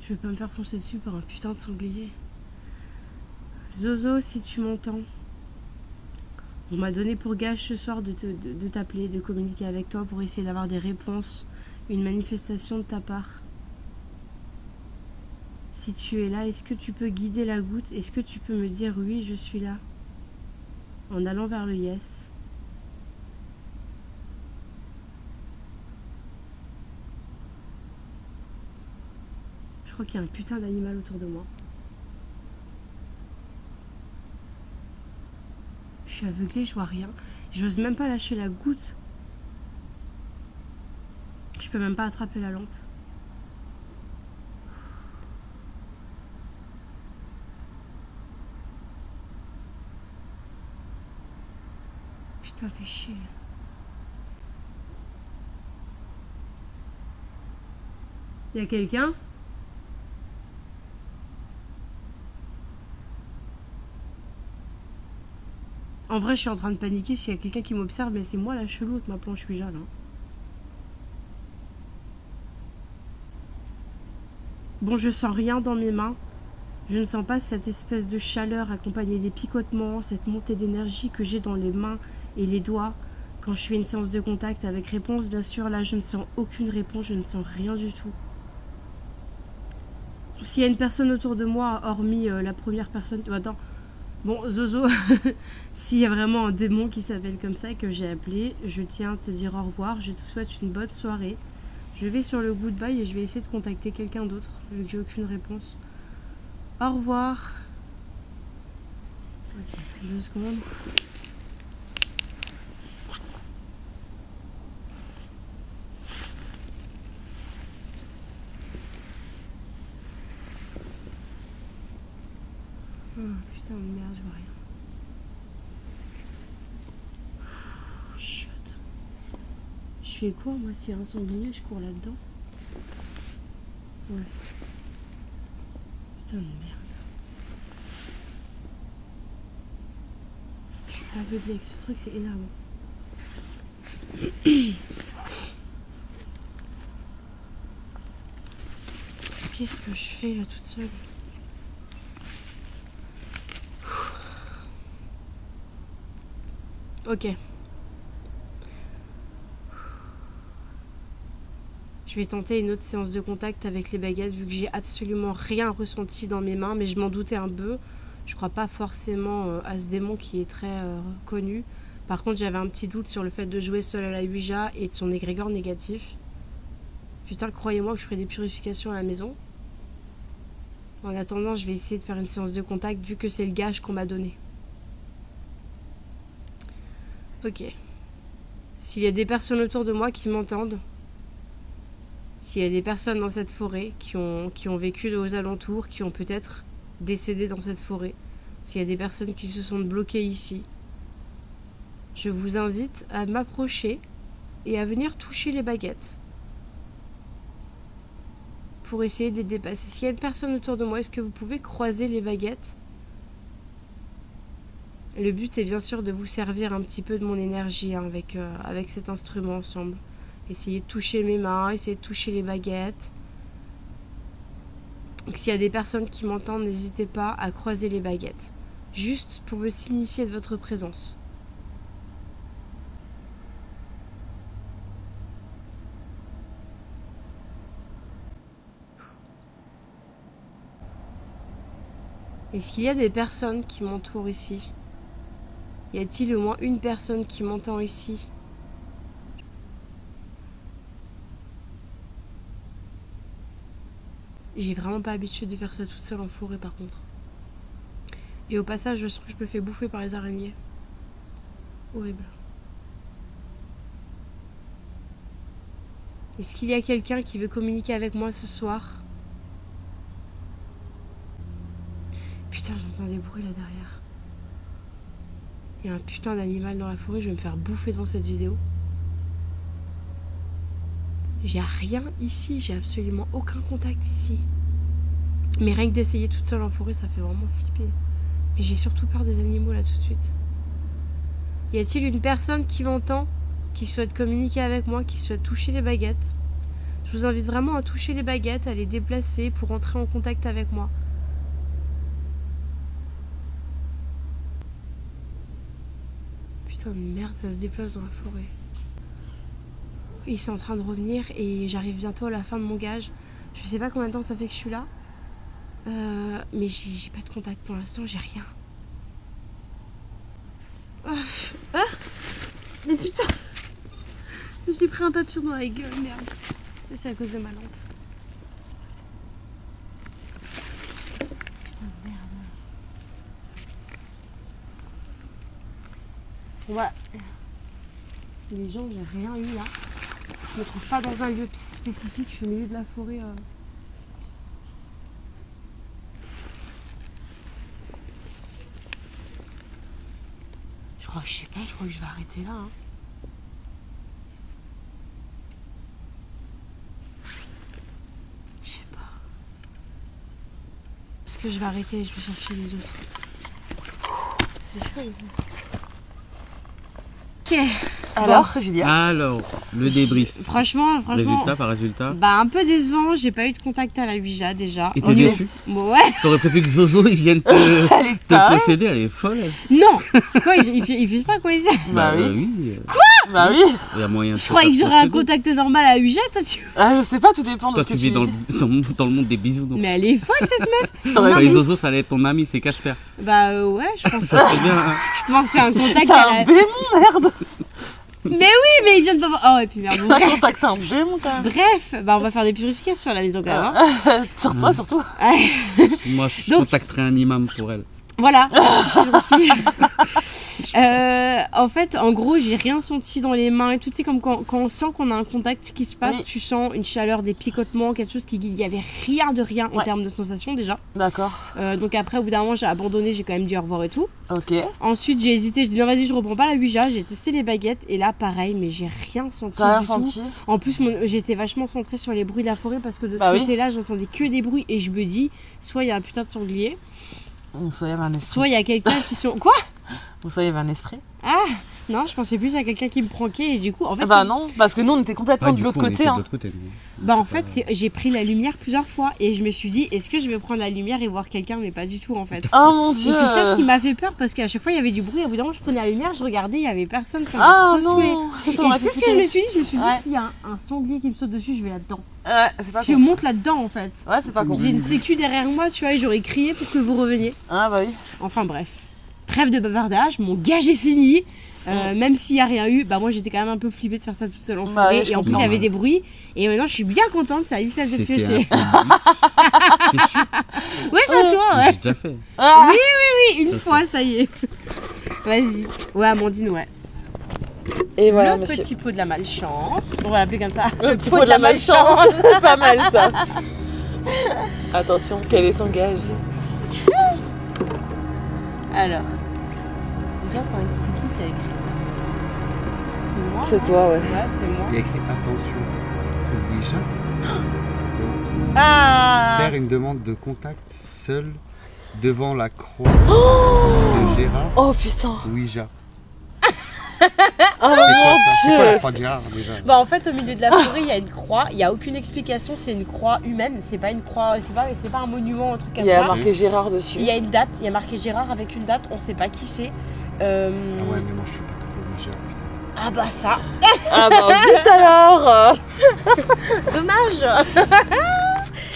Je vais pas me faire foncer dessus par un putain de sanglier. Zozo, si tu m'entends, on m'a donné pour gage ce soir de t'appeler, de communiquer avec toi pour essayer d'avoir des réponses, une manifestation de ta part. Si tu es là, est-ce que tu peux guider la goutte? Est-ce que tu peux me dire oui, je suis là? En allant vers le yes. Je crois qu'il y a un putain d'animal autour de moi. Je suis aveuglée, je vois rien. J'ose même pas lâcher la goutte. Je peux même pas attraper la lampe. Putain, fais chier. Y a quelqu'un? En vrai, je suis en train de paniquer s'il y a quelqu'un qui m'observe, mais c'est moi la chelou avec ma planche Ouija là. Bon, je sens rien dans mes mains. Je ne sens pas cette espèce de chaleur accompagnée des picotements, cette montée d'énergie que j'ai dans les mains et les doigts quand je fais une séance de contact avec réponse. Bien sûr, là, je ne sens aucune réponse, je ne sens rien du tout. S'il y a une personne autour de moi, hormis la première personne... Attends, bon, Zozo, s'il y a vraiment un démon qui s'appelle comme ça que j'ai appelé, je tiens à te dire au revoir, je te souhaite une bonne soirée. Je vais sur le goodbye et je vais essayer de contacter quelqu'un d'autre, vu que j'ai aucune réponse. Au revoir. Ok, 2 secondes. Oh, putain de merde, je vois rien. Chut. Je fais quoi moi s'il y a un sanglier, je cours là-dedans. Ouais. Putain de merde. Je suis aveuglée avec ce truc, c'est énervant. Qu'est-ce que je fais là toute seule? Ok. Je vais tenter une autre séance de contact avec les baguettes vu que j'ai absolument rien ressenti dans mes mains, mais je m'en doutais un peu. Je crois pas forcément à ce démon qui est très connu. Par contre, j'avais un petit doute sur le fait de jouer seul à la Ouija et de son égrégore négatif. Putain, croyez-moi que je ferai des purifications à la maison. En attendant, je vais essayer de faire une séance de contact vu que c'est le gage qu'on m'a donné. Ok. S'il y a des personnes autour de moi qui m'entendent, s'il y a des personnes dans cette forêt qui ont vécu aux alentours, qui ont peut-être décédé dans cette forêt, s'il y a des personnes qui se sont bloquées ici, je vous invite à m'approcher et à venir toucher les baguettes pour essayer de les dépasser. S'il y a une personne autour de moi, est-ce que vous pouvez croiser les baguettes? Le but est bien sûr de vous servir un petit peu de mon énergie hein, avec cet instrument ensemble. Essayez de toucher mes mains, essayez de toucher les baguettes. Donc s'il y a des personnes qui m'entendent, n'hésitez pas à croiser les baguettes. Juste pour me signifier de votre présence. Est-ce qu'il y a des personnes qui m'entourent ici? Y a-t-il au moins une personne qui m'entend ici? J'ai vraiment pas l'habitude de faire ça toute seule en forêt par contre. Et au passage, je sens que je me fais bouffer par les araignées. Horrible. Est-ce qu'il y a quelqu'un qui veut communiquer avec moi ce soir? Putain, j'entends des bruits là derrière. Il y a un putain d'animal dans la forêt, je vais me faire bouffer devant cette vidéo. Il n'y a rien ici, j'ai absolument aucun contact ici. Mais rien que d'essayer toute seule en forêt, ça fait vraiment flipper. Mais j'ai surtout peur des animaux là tout de suite. Y a-t-il une personne qui m'entend, qui souhaite communiquer avec moi, qui souhaite toucher les baguettes? Je vous invite vraiment à toucher les baguettes, à les déplacer pour entrer en contact avec moi. Putain de merde, ça se déplace dans la forêt. Ils sont en train de revenir et j'arrive bientôt à la fin de mon gage. Je sais pas combien de temps ça fait que je suis là. Mais j'ai pas de contact pour l'instant, j'ai rien. Ah mais putain, je me suis pris un papillon dans la gueule, merde. C'est à cause de ma lampe. Putain de merde. Bon bah, les gens, j'ai rien eu là. Je me trouve pas dans un lieu spécifique, je suis au milieu de la forêt. Je sais pas, je crois que je vais arrêter là. Hein. Je sais pas. Parce que je vais arrêter et je vais chercher les autres. C'est chaud. Ok. Alors, Julia? Alors, le débrief. Franchement. Résultat par résultat. Bah, un peu décevant. J'ai pas eu de contact à la Ouija déjà. Et t'es déçu? Bon, ouais. T'aurais préféré que Zozo il vienne te posséder, elle est folle. Elle. Non. Quoi, il fait ça, quoi, il faisait? Bah oui. oui. Quoi? Bah oui. Il y a moyen de Je croyais que j'aurais un contact normal à la Ouija, toi tu. Ah, je sais pas, tout dépend de Toi, ce que tu vis dans le monde des bisous. Donc. Mais elle est folle cette meuf. Enfin, les Zozo, ça allait être ton ami, c'est Casper. Bah ouais, je pense. Ça serait bien. Hein. Je pense que c'est un contact. C'est un démon, merde. Mais oui, mais il vient de pas voir. Oh, et puis merde. Bon, Un contact, un démon quand même. bref, bah on va faire des purifications à la maison quand même. Hein. Sur toi, surtout. Moi, je Donc- contacterai un imam pour elle. Voilà. Aussi. En fait, en gros, j'ai rien senti dans les mains et tout. C'est comme quand on sent qu'on a un contact qui se passe, Oui. tu sens une chaleur, des picotements, quelque chose il y avait rien de rien en Ouais. termes de sensation déjà. D'accord. Donc après, au bout d'un moment, j'ai abandonné, j'ai quand même dit au revoir et tout. Ok. Ensuite, j'ai hésité, je dis non, vas-y, je reprends pas la Ouija. J'ai testé les baguettes et là, pareil, mais j'ai rien senti T'as rien du tout. senti? En plus, j'étais vachement centrée sur les bruits de la forêt parce que de ce Bah oui. côté-là, j'entendais que des bruits et je me dis, soit il y a un putain de sanglier, Soit il y avait un esprit. soit il y a quelqu'un qui sont. Quoi? Ou soit il y avait un esprit. Ah non, je pensais plus à quelqu'un qui me pranquait et du coup, en fait. Bah non, parce que nous on était complètement de du l'autre coup, on côté. était de Hein. l'autre côté, nous. Bah en fait, j'ai pris la lumière plusieurs fois et je me suis dit, est-ce que je vais prendre la lumière et voir quelqu'un, mais pas du tout en fait. Oh mon Et dieu. c'est ça qui m'a fait peur parce qu'à chaque fois il y avait du bruit. Au bout d'un moment, je prenais la lumière, je regardais, il y avait personne. Ça m'a Ah trop saoulée. non. Ça, Et ça m'aurait tu sais fait ce que je me flipper. suis dit? Je me suis dit, Ouais. s'il y a un sanglier qui me saute dessus, je vais là-dedans. Ouais, c'est pas Je con. monte là-dedans en fait. Ouais, c'est pas con. J'ai une sécu derrière moi, tu vois, et j'aurais crié pour que vous reveniez. Ah bah oui. Enfin bref, trêve de bavardage, mon gage est fini. Même s'il n'y a rien eu, bah moi j'étais quand même un peu flippée de faire ça toute seule en Bah forêt. oui, je et en plus il y comprends. avait des bruits. Et maintenant je suis bien contente, ça a eu ça de C'était piocher. un T'es sûr? Ouais, c'est à toi, ouais. J'ai déjà fait. Ah. Oui, une fois, ça y est. Vas-y. Ouais, Amandine, ouais. Et voilà, le monsieur. petit pot de la malchance. On va l'appeler comme ça. Le petit pot de la malchance. Pas mal ça. Attention, quel est son gage? Alors. Déjà, c'est qui qui a écrit ça? C'est moi. C'est toi, ouais. Ouais, c'est moi. Il y a écrit attention, Ouija. Ah Faire une demande de contact seul devant la croix de Gérard Oh putain. Ouija. Oh mon C'est quoi la dieu. croix de Gérard déjà? Bah en fait au milieu de la forêt il y a une croix, il n'y a aucune explication, c'est une croix humaine, c'est pas une croix, c'est pas un monument, un truc comme Il y a ça. marqué Gérard dessus. Il y a une date, il y a marqué Gérard avec une date, on sait pas qui c'est. Ah ouais, mais moi je suis pas trop Ouija, putain. Ah bah ça, Ah bah vite alors. dommage.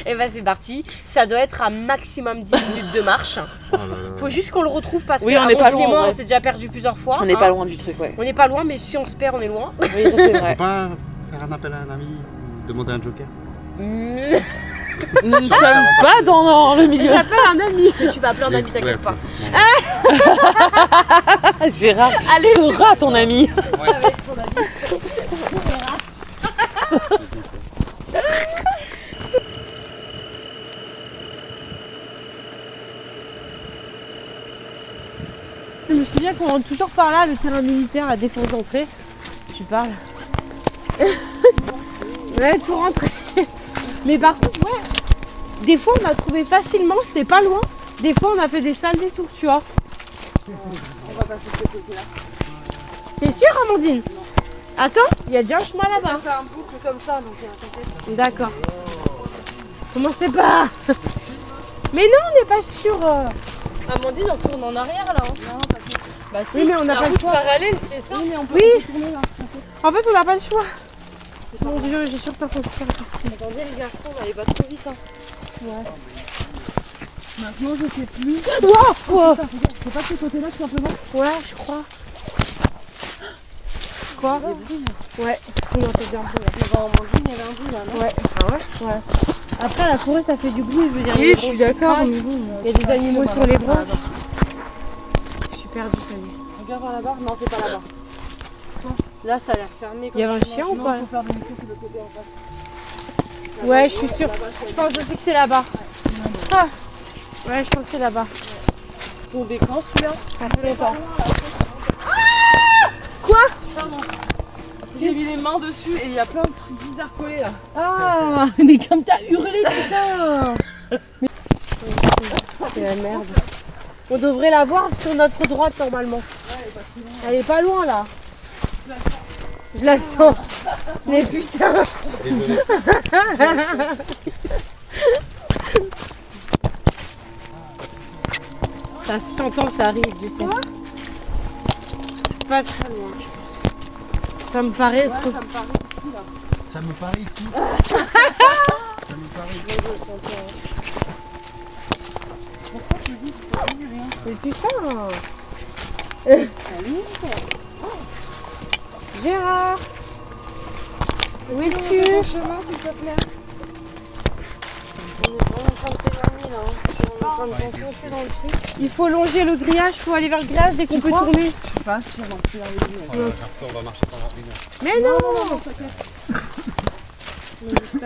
Et bah c'est parti, ça doit être un maximum 10 minutes de marche. Oh là là. Faut juste qu'on le retrouve parce Oui, que on n'est pas Amandine et loin, moi ouais. on s'est déjà perdu plusieurs fois. On n'est hein. pas loin du truc, ouais. On n'est pas loin mais si on se perd on est loin. Oui, ça c'est On peut vrai. pas faire un appel à un ami ou demander un joker? Nous ne sommes pas dans le milieu. J'appelle un ami. Tu vas appeler un ami, t'inquiète pas. Gérard sera ton ami. Ça va être ton ami. Je me souviens qu'on rentre toujours par là, le terrain militaire, la défense d'entrée. Tu parles. Ouais, tout rentré. Mais par contre, ouais. Des fois, on a trouvé facilement, c'était pas loin. Des fois, on a fait des salles détours, tu vois. On va passer de ce côté-là. T'es sûre, Amandine? Attends, il y a déjà un chemin là-bas. C'est un boucle comme ça, donc t'inquiète. D'accord. Commencez pas. Mais non, on n'est pas sûr. Amandine, on tourne en arrière là. Hein. Non, pas tout. Bah si, Oui, mais on n'a la pas le route choix. parallèle, c'est ça. Oui, hein. en fait, on n'a pas le choix. Mon Dieu, j'ai sûr peur qu'on se perde ici. Attendez les garçons, n'allez pas trop vite. Hein. Maintenant, je sais plus. Wow. C'est pas de ce côté-là, tout simplement. Ouais, je crois. Quoi? Ouais. Oui, on s'est dit un peu. Devant Amandine, il y avait un bout là, non? Ouais. Ah ouais? Ouais. Après, la forêt, ça fait du bruit, je veux dire. Oui, il y a je suis des d'accord. branches qui Mais bon, craquent, il y a des animaux sur les branches. Je suis perdue, ça y est. regarde vers là-bas. Non, c'est pas là-bas. Là, ça a l'air fermé. Il y avait un chien ou pas? Faut faire demi-tour, c'est de l'autre côté en face. Ouais, je suis sûre. Je pense aussi que c'est là-bas. Ah. Ouais, je pense que c'est là-bas. Tombé quand celui-là? Ça fait longtemps. J'ai mis les mains dessus et il y a plein de trucs bizarres collés là. Ah, mais comme t'as hurlé, putain. C'est la merde. On devrait la voir sur notre droite normalement. Elle est pas loin là. Je la sens. Mais putain. Désolé. Ça s'entend, ça arrive, tu sais. Pas très loin, je pense. Ça me paraît trop. Ça me paraît ici. Ça me paraît ici. Mais putain. Gérard. Où es-tu? chemin, s'il te plaît. On est vraiment en train de s'éloigner là. On est en train de s'enfoncer dans le truc. Il faut longer le grillage, il faut aller vers le grillage dès qu'on peut tourner. Je suis pas sûre d'en plus avec lui. On va marcher pendant 1 heure. Mais non,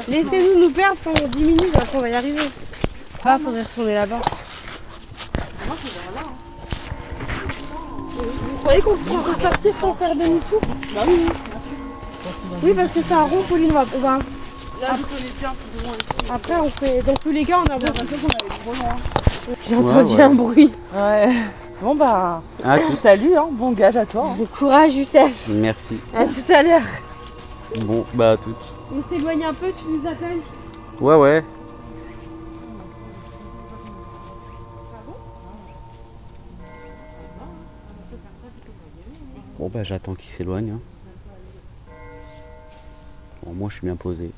laissez-nous nous perdre pendant 10 minutes, après on va y arriver. Ah, faudrait retourner là-bas. Vous croyez qu'on pourrait ressortir sans faire demi-tour? Bah oui, oui. Oui, parce que c'est un rond, Pauline, on va... Là, je connais bien plus ou moins ici. Après, on fait... Dans tous les cas, on a... J'ai l'impression qu'on allait trop loin. J'ai entendu un bruit. Ouais. Bon bah, Ah, cool. salut, hein. Bon gage à toi. Bon courage, Youssef. Merci. À tout à l'heure. Bon, bah à toutes. On s'éloigne un peu, tu nous appelles? Ouais, ouais. Bon bah j'attends qu'il s'éloigne. Hein. Bon, moi je suis bien posé.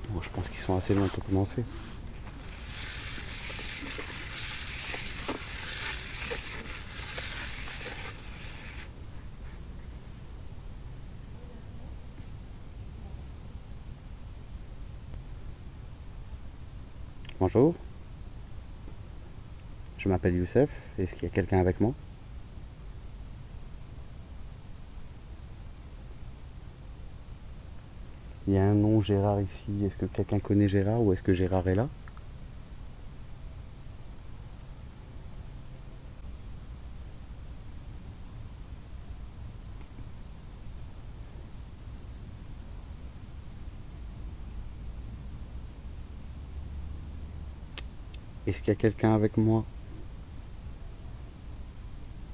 Bon, je pense qu'ils sont assez loin pour commencer. Bonjour, je m'appelle Youssef, est-ce qu'il y a quelqu'un avec moi? Il y a un nom Gérard ici, est-ce que quelqu'un connaît Gérard ou est-ce que Gérard est là? Est-ce qu'il y a quelqu'un avec moi?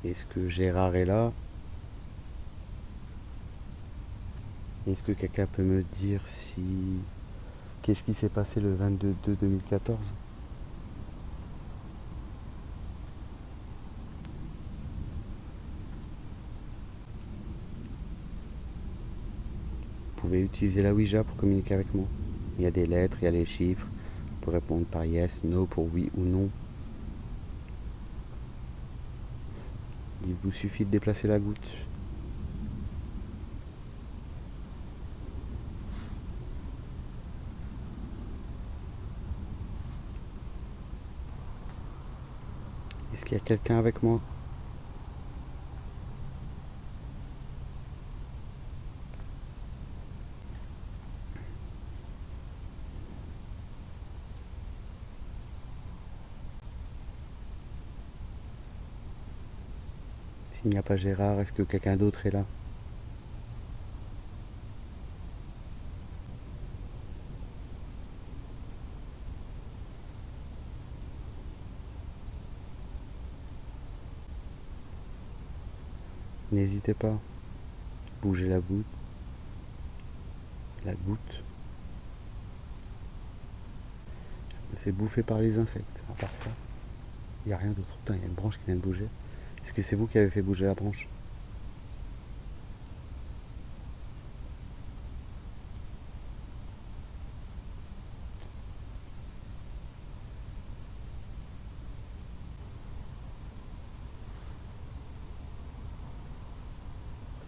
Est-ce que Gérard est là? Est-ce que quelqu'un peut me dire si... Qu'est-ce qui s'est passé le 22/2/2014? Vous pouvez utiliser la Ouija pour communiquer avec moi. Il y a des lettres, il y a les chiffres. Pour répondre par yes, no, pour oui ou non. Il vous suffit de déplacer la goutte. Est-ce qu'il y a quelqu'un avec moi? S'il n'y a pas Gérard, est-ce que quelqu'un d'autre est là? N'hésitez pas. Bougez la goutte. La goutte. Je me fais bouffer par les insectes. À part ça, il n'y a rien d'autre. Putain, il y a une branche qui vient de bouger. Est-ce que c'est vous qui avez fait bouger la branche?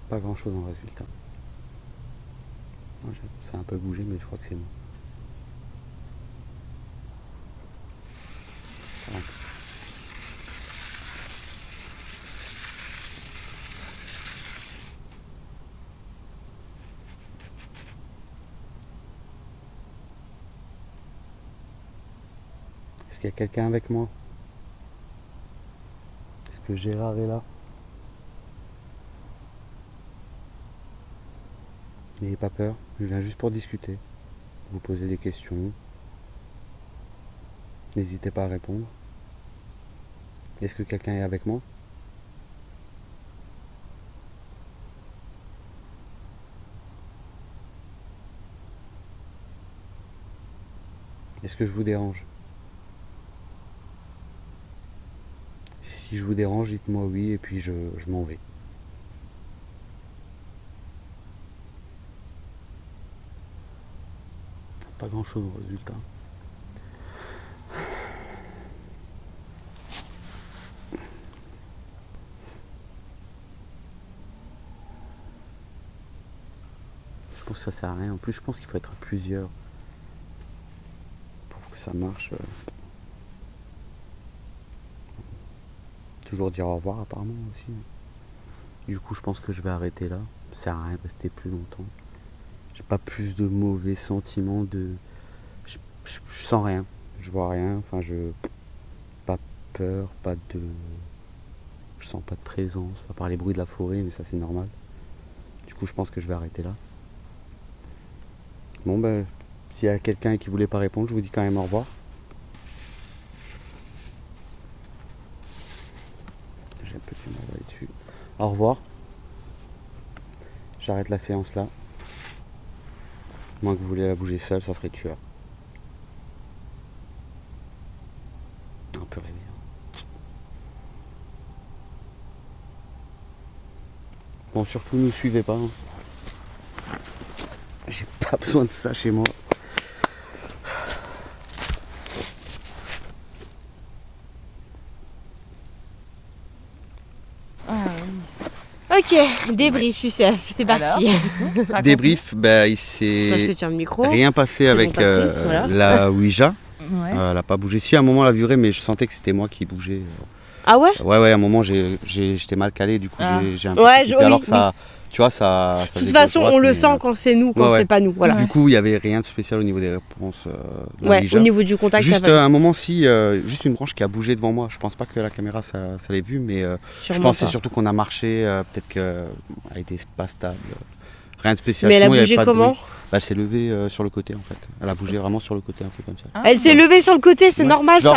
Pas grand chose en résultat. Ça a un peu bougé, mais je crois que c'est bon. Voilà. Est-ce qu'il y a quelqu'un avec moi? Est-ce que Gérard est là? N'ayez pas peur, je viens juste pour discuter, vous poser des questions. N'hésitez pas à répondre. Est-ce que quelqu'un est avec moi? Est-ce que je vous dérange? Si je vous dérange, dites-moi oui et puis je m'en vais. Pas grand chose au résultat. Je pense que ça sert à rien. En plus, je pense qu'il faut être à plusieurs pour que ça marche. Toujours dire au revoir apparemment aussi. Du coup, je pense que je vais arrêter là. Ça sert à rien de rester plus longtemps. J'ai pas plus de mauvais sentiments, je sens rien, je vois rien, enfin pas peur, pas de, je sens pas de présence, à part les bruits de la forêt, mais ça c'est normal. Du coup je pense que je vais arrêter là. Bon ben, s'il y a quelqu'un qui voulait pas répondre, je vous dis quand même au revoir. J'ai un petit mal dessus. Au revoir. J'arrête la séance là. Moins que vous voulez la bouger seule, ça serait tueur. Un peu rêvé. Bon, surtout ne suivez pas. Hein. J'ai pas besoin de ça chez moi. Ok, débrief, Youssef, c'est parti. Débrief, bah, il Attends, je te s'est tiens le micro. rien passé avec Patrice, voilà. la Ouija. Ouais. Elle a pas bougé. Si, à un moment, elle a vibré, mais je sentais que c'était moi qui bougeais. Ah ouais? Ouais, à un moment, j'étais mal calé, du coup, Ah. j'ai un peu Ouais, coupé. oui, alors oui. ça, tu vois, ça De toute façon, on le sent quand c'est nous, quand ouais. c'est pas nous. Voilà. Du coup, il n'y avait rien de spécial au niveau des réponses de la Ouais, Ouija. au niveau du contact, Juste ça va. un moment, si, juste une branche qui a bougé devant moi. Je pense pas que la caméra ça l'ait vu, mais je Sûrement pense que c'est pas. surtout qu'on a marché, peut-être qu'elle était pas stable. Rien de spécial. Mais elle a Sinon, il y avait bougé pas de comment? bruit. Bah, elle s'est levée sur le côté en fait. Elle a bougé vraiment sur le côté, un peu comme ça. Ah. Elle s'est levée sur le côté, c'est Ouais. normal Genre,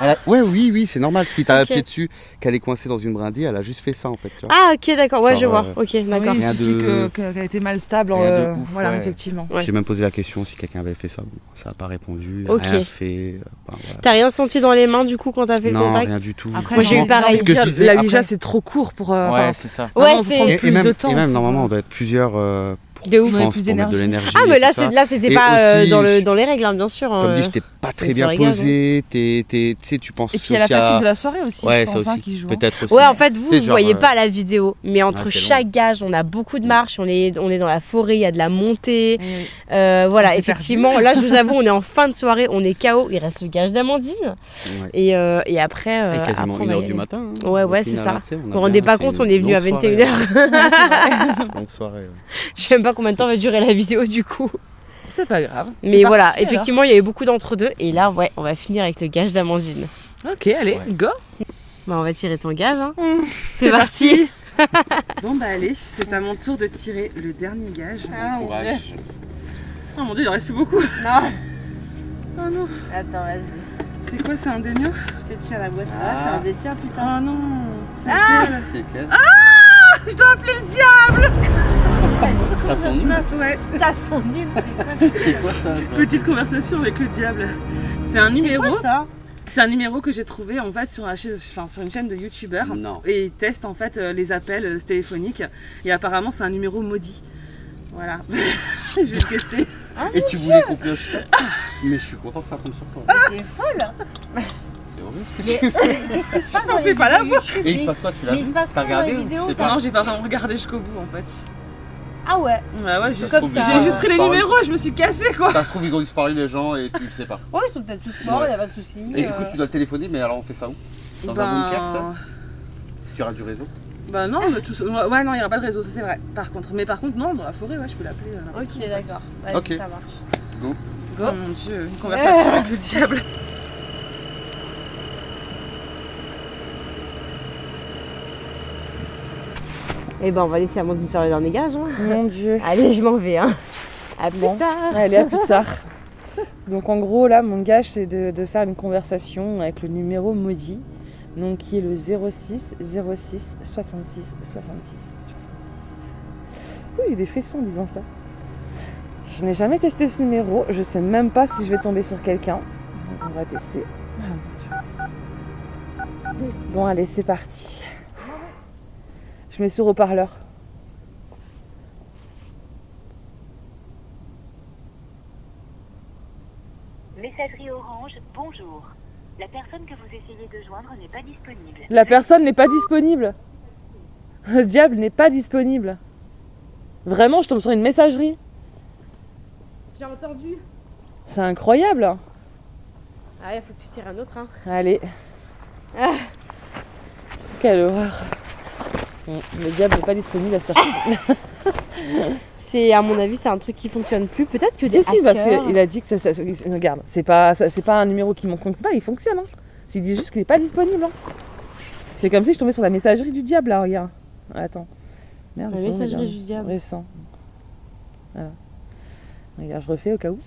ça. ouais, oui, c'est normal. Si t'as Ok. appuyé dessus, qu'elle est coincée dans une brindille, elle a juste fait ça en fait. Tu vois. Ah ok, d'accord, ouais, Genre, je vois. Ok, d'accord. Oui, il Rien suffit de- qu'elle était mal stable. rien de ouf, Voilà, ouais. effectivement. Ouais. J'ai même posé la question si quelqu'un avait fait ça. Bon, ça n'a pas répondu. Ok. Rien fait. Voilà. T'as rien senti dans les mains du coup quand t'as fait le Non, contact? rien du tout. Après, Moi, j'ai eu envie pareil. de Ce que je dire, disais la après- Ouija, c'est trop court pour. c'est ça. Ouais, vraiment, c'est. prendre plus même, de temps. et même pour, normalement on doit être plusieurs pour, De ouf. je Ouais, pense, plus pour mettre de d'énergie. l'énergie. Ah mais et là tout ça. c'est là c'était Et pas aussi, dans les règles hein, bien sûr. Comme dit, j'étais pas c'est très bien sur les gaz, posé. Tu sais, tu penses Et puis il y a la aussi à- fatigue de la soirée aussi, Ouais, je ça pense, hein, aussi. qui joue. hein. Peut-être aussi. Ouais, en fait, vous C'est ne genre, voyez pas la vidéo, mais entre c'est long. chaque gage, on a beaucoup de marches, on est dans la forêt, il y a de la montée. Et oui. Voilà, On s'est effectivement, là, je vous avoue, on est en fin de soirée, on est KO, il reste le gage d'Amandine. Ouais. Et après. Et quasiment après, on va 1h y du aller. matin. hein. Ouais, Au c'est final, ça. tu sais, on a Vous vous rendez bien, pas c'est compte, une on est venu à longue soirée, 21h. Longue soirée. Ouais. Je sais même pas combien de temps va durer la vidéo du coup. C'est pas grave. Mais C'est voilà, parti, alors. effectivement, il y avait beaucoup d'entre-deux. Et là, ouais, on va finir avec le gage d'Amandine. Ok, allez, Ouais. go. Bah, on va tirer ton gage. Hein. C'est parti. Bon bah allez, c'est à mon tour de tirer le dernier gage. Courage. Oh mon dieu, il en reste plus beaucoup. Non. Oh non, Attends, vas-y. c'est quoi, c'est un démio? Je te tiens la boîte. Ah, c'est un détien, putain. Oh non, c'est lequel? C'est quel Je dois appeler le diable. T'as son numéro Ouais, T'as son nul, c'est quoi? C'est quoi ça toi petite conversation avec le diable. C'est un numéro. quoi ça? C'est un numéro que j'ai trouvé en fait sur une chaîne de youtubeurs. Non. Et ils testent en fait les appels téléphoniques. Et apparemment c'est un numéro maudit. Voilà. Je vais le tester. Et tu voulais qu'on pioche ça Mais je suis content que ça tombe sur toi. T'es folle. C'est horrible ce que tu fais. Qu'est-ce qui se passe dans pensais les pas la vidéos YouTube? Et il se passe quoi? Tu l'as mais il vu? se passe T'as quoi dans les regardé ou vidéos? je sais pas. Non, j'ai pas vraiment regardé jusqu'au bout en fait. Ah ouais. Ouais, ouais, j'ai Ça se trouve, ça. ils j'ai ont juste pris les disparu. numéros et je me suis cassée quoi. Ça se trouve, ils ont disparu les gens et tu le sais pas. Ouais, ils sont peut-être tous morts, Ouais. y a pas de soucis. Et du coup, tu dois le téléphoner, mais alors on fait ça où? Dans un bunker, ça? Est-ce qu'il y aura du réseau? Bah non, mais tout ça. Ouais, non, il n'y aura pas de réseau, ça c'est vrai. Par contre, non, dans la forêt, ouais, je peux l'appeler. Ok, d'accord. Vas-y, Ok. ça marche. Go. Oh mon dieu, une conversation avec le diable. Eh ben, on va laisser Amandine faire le dernier gage. Hein. Mon Dieu. Allez, je m'en vais. Hein. À plus Bon. tard. Allez, à plus tard. Donc en gros, là, mon gage, c'est de faire une conversation avec le numéro maudit. Donc qui est le 06 06 66 66 66. Oui, il y a des frissons en disant ça. Je n'ai jamais testé ce numéro. Je sais même pas si je vais tomber sur quelqu'un. Donc on va tester. Ah, mon Dieu. Bon, allez, c'est parti. Je mets sur haut-parleur. Messagerie Orange, bonjour. La personne que vous essayez de joindre n'est pas disponible. La personne n'est pas disponible. Le diable n'est pas disponible. Vraiment, je tombe sur une messagerie. J'ai entendu. C'est incroyable. Ah, il faut que tu tires un autre. Hein. Allez. Ah. Quelle horreur. Bon, le diable n'est pas disponible à cette heure. C'est, à mon avis, c'est un truc qui fonctionne plus. Peut-être que des Si, parce hackers... qu'il a dit que ça regarde, c'est pas un numéro qui ne fonctionne pas, il fonctionne. Hein. Il dit juste qu'il n'est pas disponible. Hein. C'est comme si je tombais sur la messagerie du diable, là, regarde. Attends. Merde, La c'est bon, messagerie regarde. du diable. Récent. Voilà. Regarde, je refais au cas où.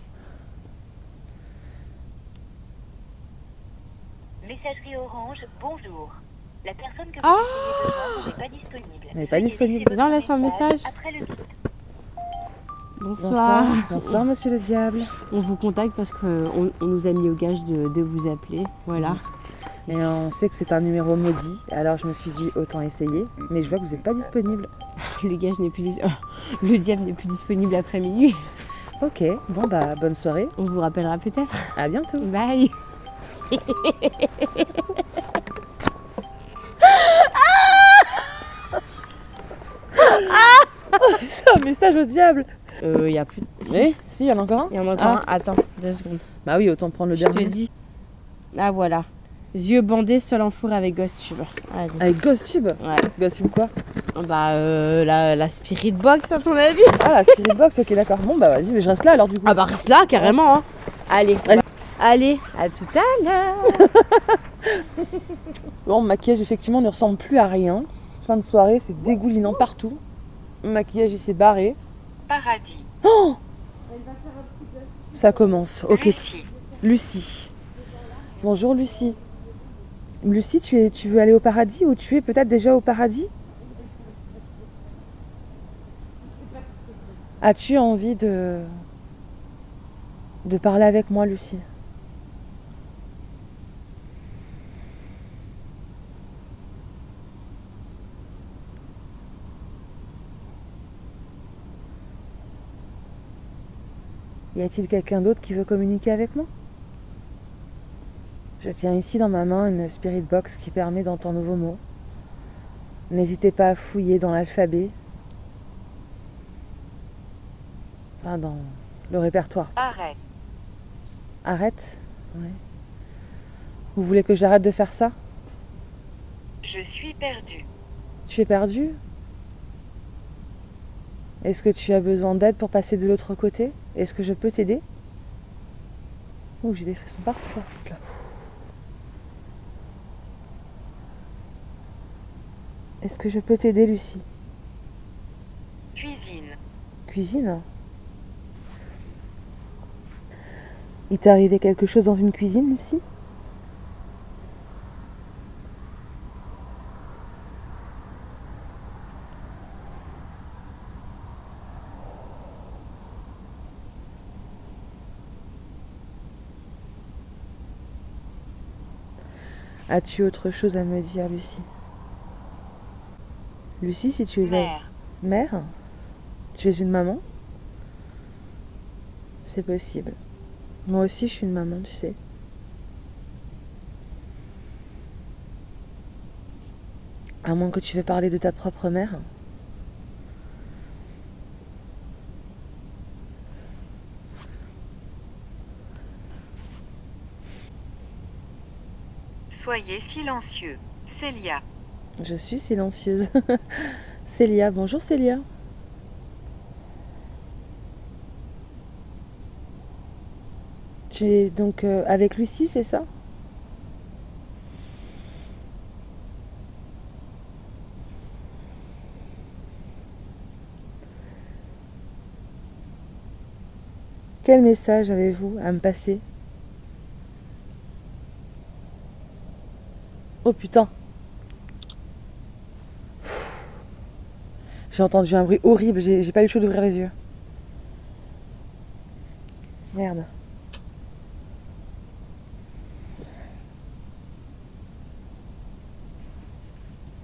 Messagerie Orange, bonjour. La personne que vous essayez de joindre n'est pas disponible. Elle n'est pas disponible. Viens, laisse un message. Après le bip. Bonsoir. Bonsoir, monsieur le diable. On vous contacte parce qu'on nous a mis au gage de vous appeler. Voilà. Et on sait que c'est un numéro maudit, alors je me suis dit autant essayer, mais je vois que vous n'êtes pas disponible. Le gage n'est plus le diable n'est plus disponible après minuit. Ok, bon bah bonne soirée, On vous rappellera peut-être. à bientôt. Bye. C'est un message au diable. Il y a plus. Si, il y en a encore un. Il y en a encore un. Attends, 2 secondes. Bah oui, autant prendre le Je te dernier. dis. Ah voilà. Yeux bandés, seul en four avec Ghost Tube. Allez. Avec GhostTube. Ouais. GhostTube quoi? Bah la Spirit Box à ton avis. Ah la Spirit Box, ok d'accord. Bon bah vas-y, mais je reste là alors du coup. Ah bah reste là carrément. Hein. Allez. Allez, à tout à l'heure. Bon, mon maquillage effectivement ne ressemble plus à rien. Fin de soirée, c'est dégoulinant partout. Mon maquillage il s'est barré. Paradis. Oh, ça commence. Ok. Lucie. Lucie. Bonjour Lucie. Lucie, tu veux aller au paradis ou tu es peut-être déjà au paradis? As-tu envie de parler avec moi, Lucie? Y a-t-il quelqu'un d'autre qui veut communiquer avec moi? Je tiens ici dans ma main une Spirit Box qui permet d'entendre vos mots. N'hésitez pas à fouiller dans l'alphabet. Enfin, dans le répertoire. Arrête. Arrête? Ouais. Vous voulez que j'arrête de faire ça? Je suis perdue. Tu es perdu? Est-ce que tu as besoin d'aide pour passer de l'autre côté? Est-ce que je peux t'aider? Ouh, j'ai des frissons partout là. Est-ce que je peux t'aider, Lucie? Cuisine. Cuisine? Il t'est arrivé quelque chose dans une cuisine, Lucie? As-tu autre chose à me dire, Lucie? Lucie, si tu es... Mère. Mère? Tu es une maman? C'est possible. Moi aussi, je suis une maman, tu sais. À moins que tu veux parler de ta propre mère. Soyez silencieux. Célia. Je suis silencieuse. Célia, bonjour Célia. Tu es donc avec Lucie, c'est ça? Quel message avez-vous à me passer? Oh putain. J'ai entendu un bruit horrible, j'ai pas eu le choix d'ouvrir les yeux. Merde.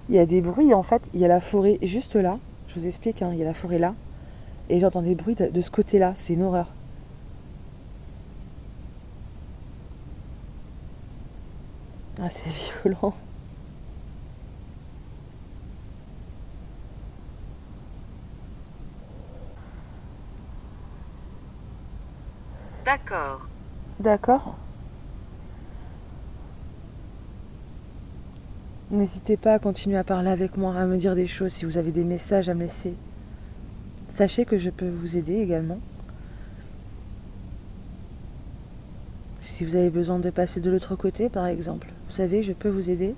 Il y a des bruits en fait, il y a la forêt juste là, je vous explique, hein, il y a la forêt là, et j'entends des bruits de ce côté-là, c'est une horreur. Ah, c'est violent. D'accord. D'accord. N'hésitez pas à continuer à parler avec moi, à me dire des choses si vous avez des messages à me laisser. Sachez que je peux vous aider également. Si vous avez besoin de passer de l'autre côté, par exemple, vous savez, je peux vous aider.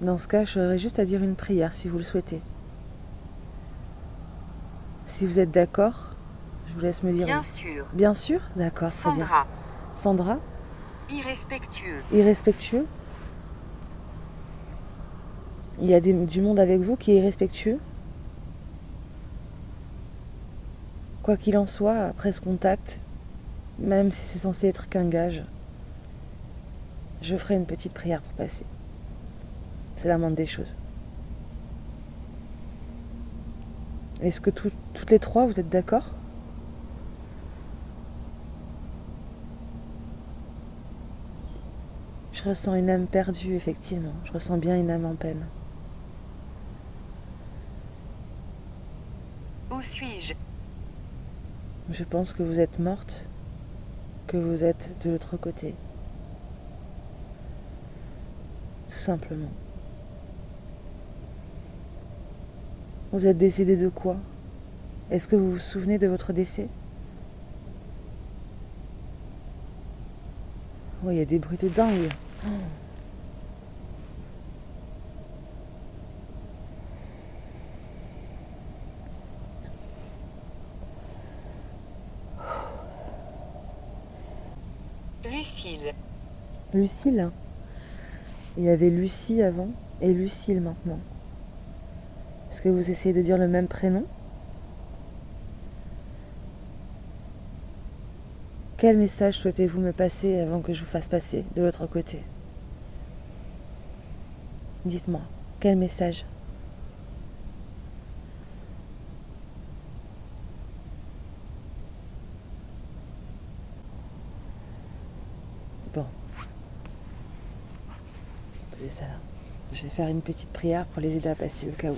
Dans ce cas, j'aurais juste à dire une prière si vous le souhaitez. Si vous êtes d'accord, je vous laisse me dire. Bien sûr. Bien sûr? D'accord, très bien. Sandra. Sandra? Irrespectueux. Irrespectueux? Il y a du monde avec vous qui est irrespectueux? Quoi qu'il en soit, après ce contact, même si c'est censé être qu'un gage, je ferai une petite prière pour passer. C'est la moindre des choses. Est-ce que toutes les trois, vous êtes d'accord? Je ressens une âme perdue, effectivement. Je ressens bien une âme en peine. Où suis-je? Je pense que vous êtes morte, que vous êtes de l'autre côté. Tout simplement. Vous êtes décédé de quoi? Est-ce que vous vous souvenez de votre décès? Oh, il y a des bruits de dingue. Oh. Lucille. Lucille. Il y avait Lucie avant et Lucille maintenant. Est-ce que vous essayez de dire le même prénom? Quel message souhaitez-vous me passer avant que je vous fasse passer de l'autre côté? Dites-moi, quel message? Bon. Posez ça là. Je vais faire une petite prière pour les aider à passer au cas où.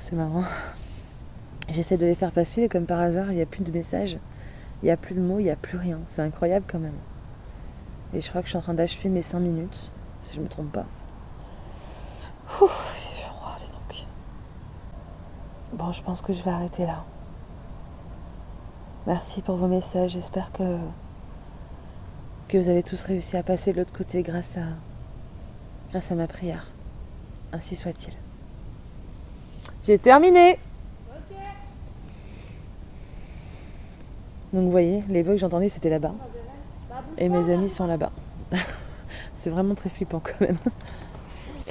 C'est marrant. J'essaie de les faire passer et comme par hasard, il n'y a plus de messages, il n'y a plus de mots, il n'y a plus rien. C'est incroyable quand même. Et je crois que je suis en train d'achever mes 5 minutes, si je ne me trompe pas. J'ai froid, dis donc. Bon, je pense que je vais arrêter là. Merci pour vos messages. J'espère que vous avez tous réussi à passer de l'autre côté grâce à ma prière. Ainsi soit-il. J'ai terminé. Donc vous voyez, les voix que j'entendais c'était là-bas. Et mes amis sont là-bas. C'est vraiment très flippant quand même.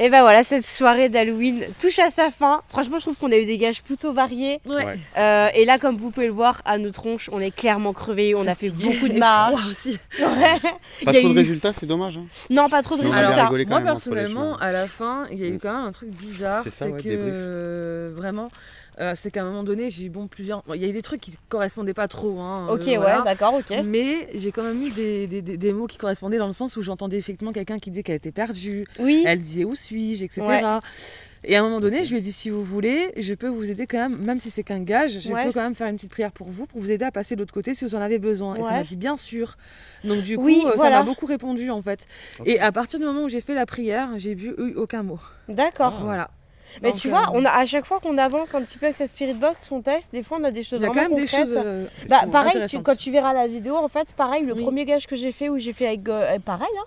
Et ben voilà, cette soirée d'Halloween touche à sa fin. Franchement, je trouve qu'on a eu des gages plutôt variés. Ouais. Et là, comme vous pouvez le voir, à nos tronches, on est clairement crevés. On a fait beaucoup de marches. aussi. Ouais. Pas trop de résultats, c'est dommage. Hein. Non, pas trop de Mais on a bien résultats. rigolé quand Moi même entre les personnellement, chemins. à la fin, il y a eu quand même un truc bizarre. C'est ça, ouais, que vraiment, c'est qu'à un moment donné, j'ai eu plusieurs. Il y a eu des trucs qui correspondaient pas trop. Hein, Ok, voilà. ouais, d'accord, ok. Mais j'ai quand même eu des mots qui correspondaient dans le sens où j'entendais effectivement quelqu'un qui disait qu'elle était perdue. Oui. Elle disait où suis-je, etc. Ouais. Et à un moment donné, je lui ai dit si vous voulez, je peux vous aider quand même si c'est qu'un gage, je peux quand même faire une petite prière pour vous aider à passer de l'autre côté si vous en avez besoin. Et ça m'a dit bien sûr. Donc du coup, ça m'a beaucoup répondu en fait. Okay. Et à partir du moment où j'ai fait la prière, j'ai eu aucun mot. D'accord. Voilà. Mais donc, tu vois, à chaque fois qu'on avance un petit peu avec cette Spirit Box, on teste, des fois on a des choses vraiment concrètes. Il y a quand même des choses pareil, quand tu verras la vidéo, en fait, pareil, le premier gage que j'ai fait, où j'ai fait avec,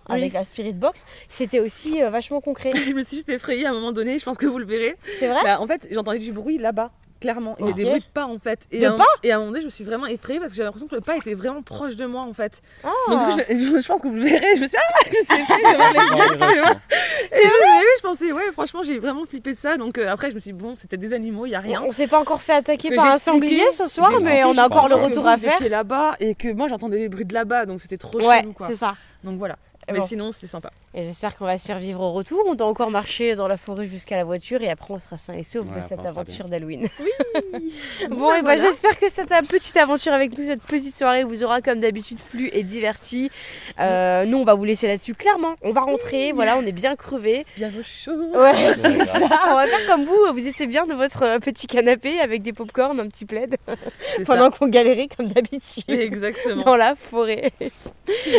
avec la Spirit Box, c'était aussi vachement concret. Je me suis juste effrayée à un moment donné, je pense que vous le verrez. C'est vrai ? En fait, j'entendais du bruit là-bas. Clairement, il y a des bruits de pas en fait. Et de pas et à un moment donné, je me suis vraiment effrayée parce que j'avais l'impression que le pas était vraiment proche de moi en fait. Donc du coup, je pense que vous le verrez. Je me suis effrayée, je vais les dire, tu vois. Et je pensais, ouais, franchement, j'ai vraiment flippé de ça. Donc après, je me suis dit, bon, c'était des animaux, il n'y a rien. On s'est pas encore fait attaquer par un sanglier ce soir, mais on a encore le retour à faire. J'étais là-bas et que moi, j'entendais les bruits de là-bas, donc c'était trop chelou quoi. C'est ça. Donc voilà. Mais sinon, c'était sympa. Et j'espère qu'on va survivre au retour. On doit encore marcher dans la forêt jusqu'à la voiture et après on sera sains et saufs de cette aventure d'Halloween. Oui. Bon, et j'espère que cette petite aventure avec nous, cette petite soirée vous aura comme d'habitude plu et diverti. Nous, on va vous laisser là-dessus, clairement. On va rentrer, voilà, on est bien crevés. Bien au chaud. Ouais, c'est ça. On va faire comme vous. Vous étiez bien de votre petit canapé avec des pop-corn, un petit plaid. Pendant qu'on galérait comme d'habitude. Exactement. Dans la forêt.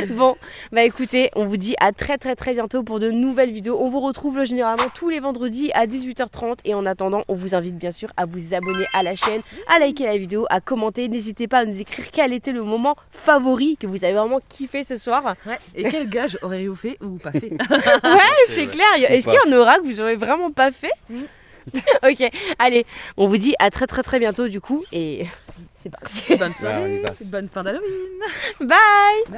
Bon, bah écoutez, on vous dit à très bientôt pour de nouvelles vidéos. On vous retrouve généralement tous les vendredis à 18h30 et en attendant, on vous invite bien sûr à vous abonner à la chaîne, à liker la vidéo, à commenter. N'hésitez pas à nous écrire quel était le moment favori que vous avez vraiment kiffé ce soir. Ouais. Et quel gage auriez-vous fait ou pas fait? Ouais, c'est clair. Est-ce qu'il y en aura que vous aurez vraiment pas fait? Ok, allez, on vous dit à très bientôt du coup et c'est parti. Bonne soirée, bonne fin d'Halloween. Bye.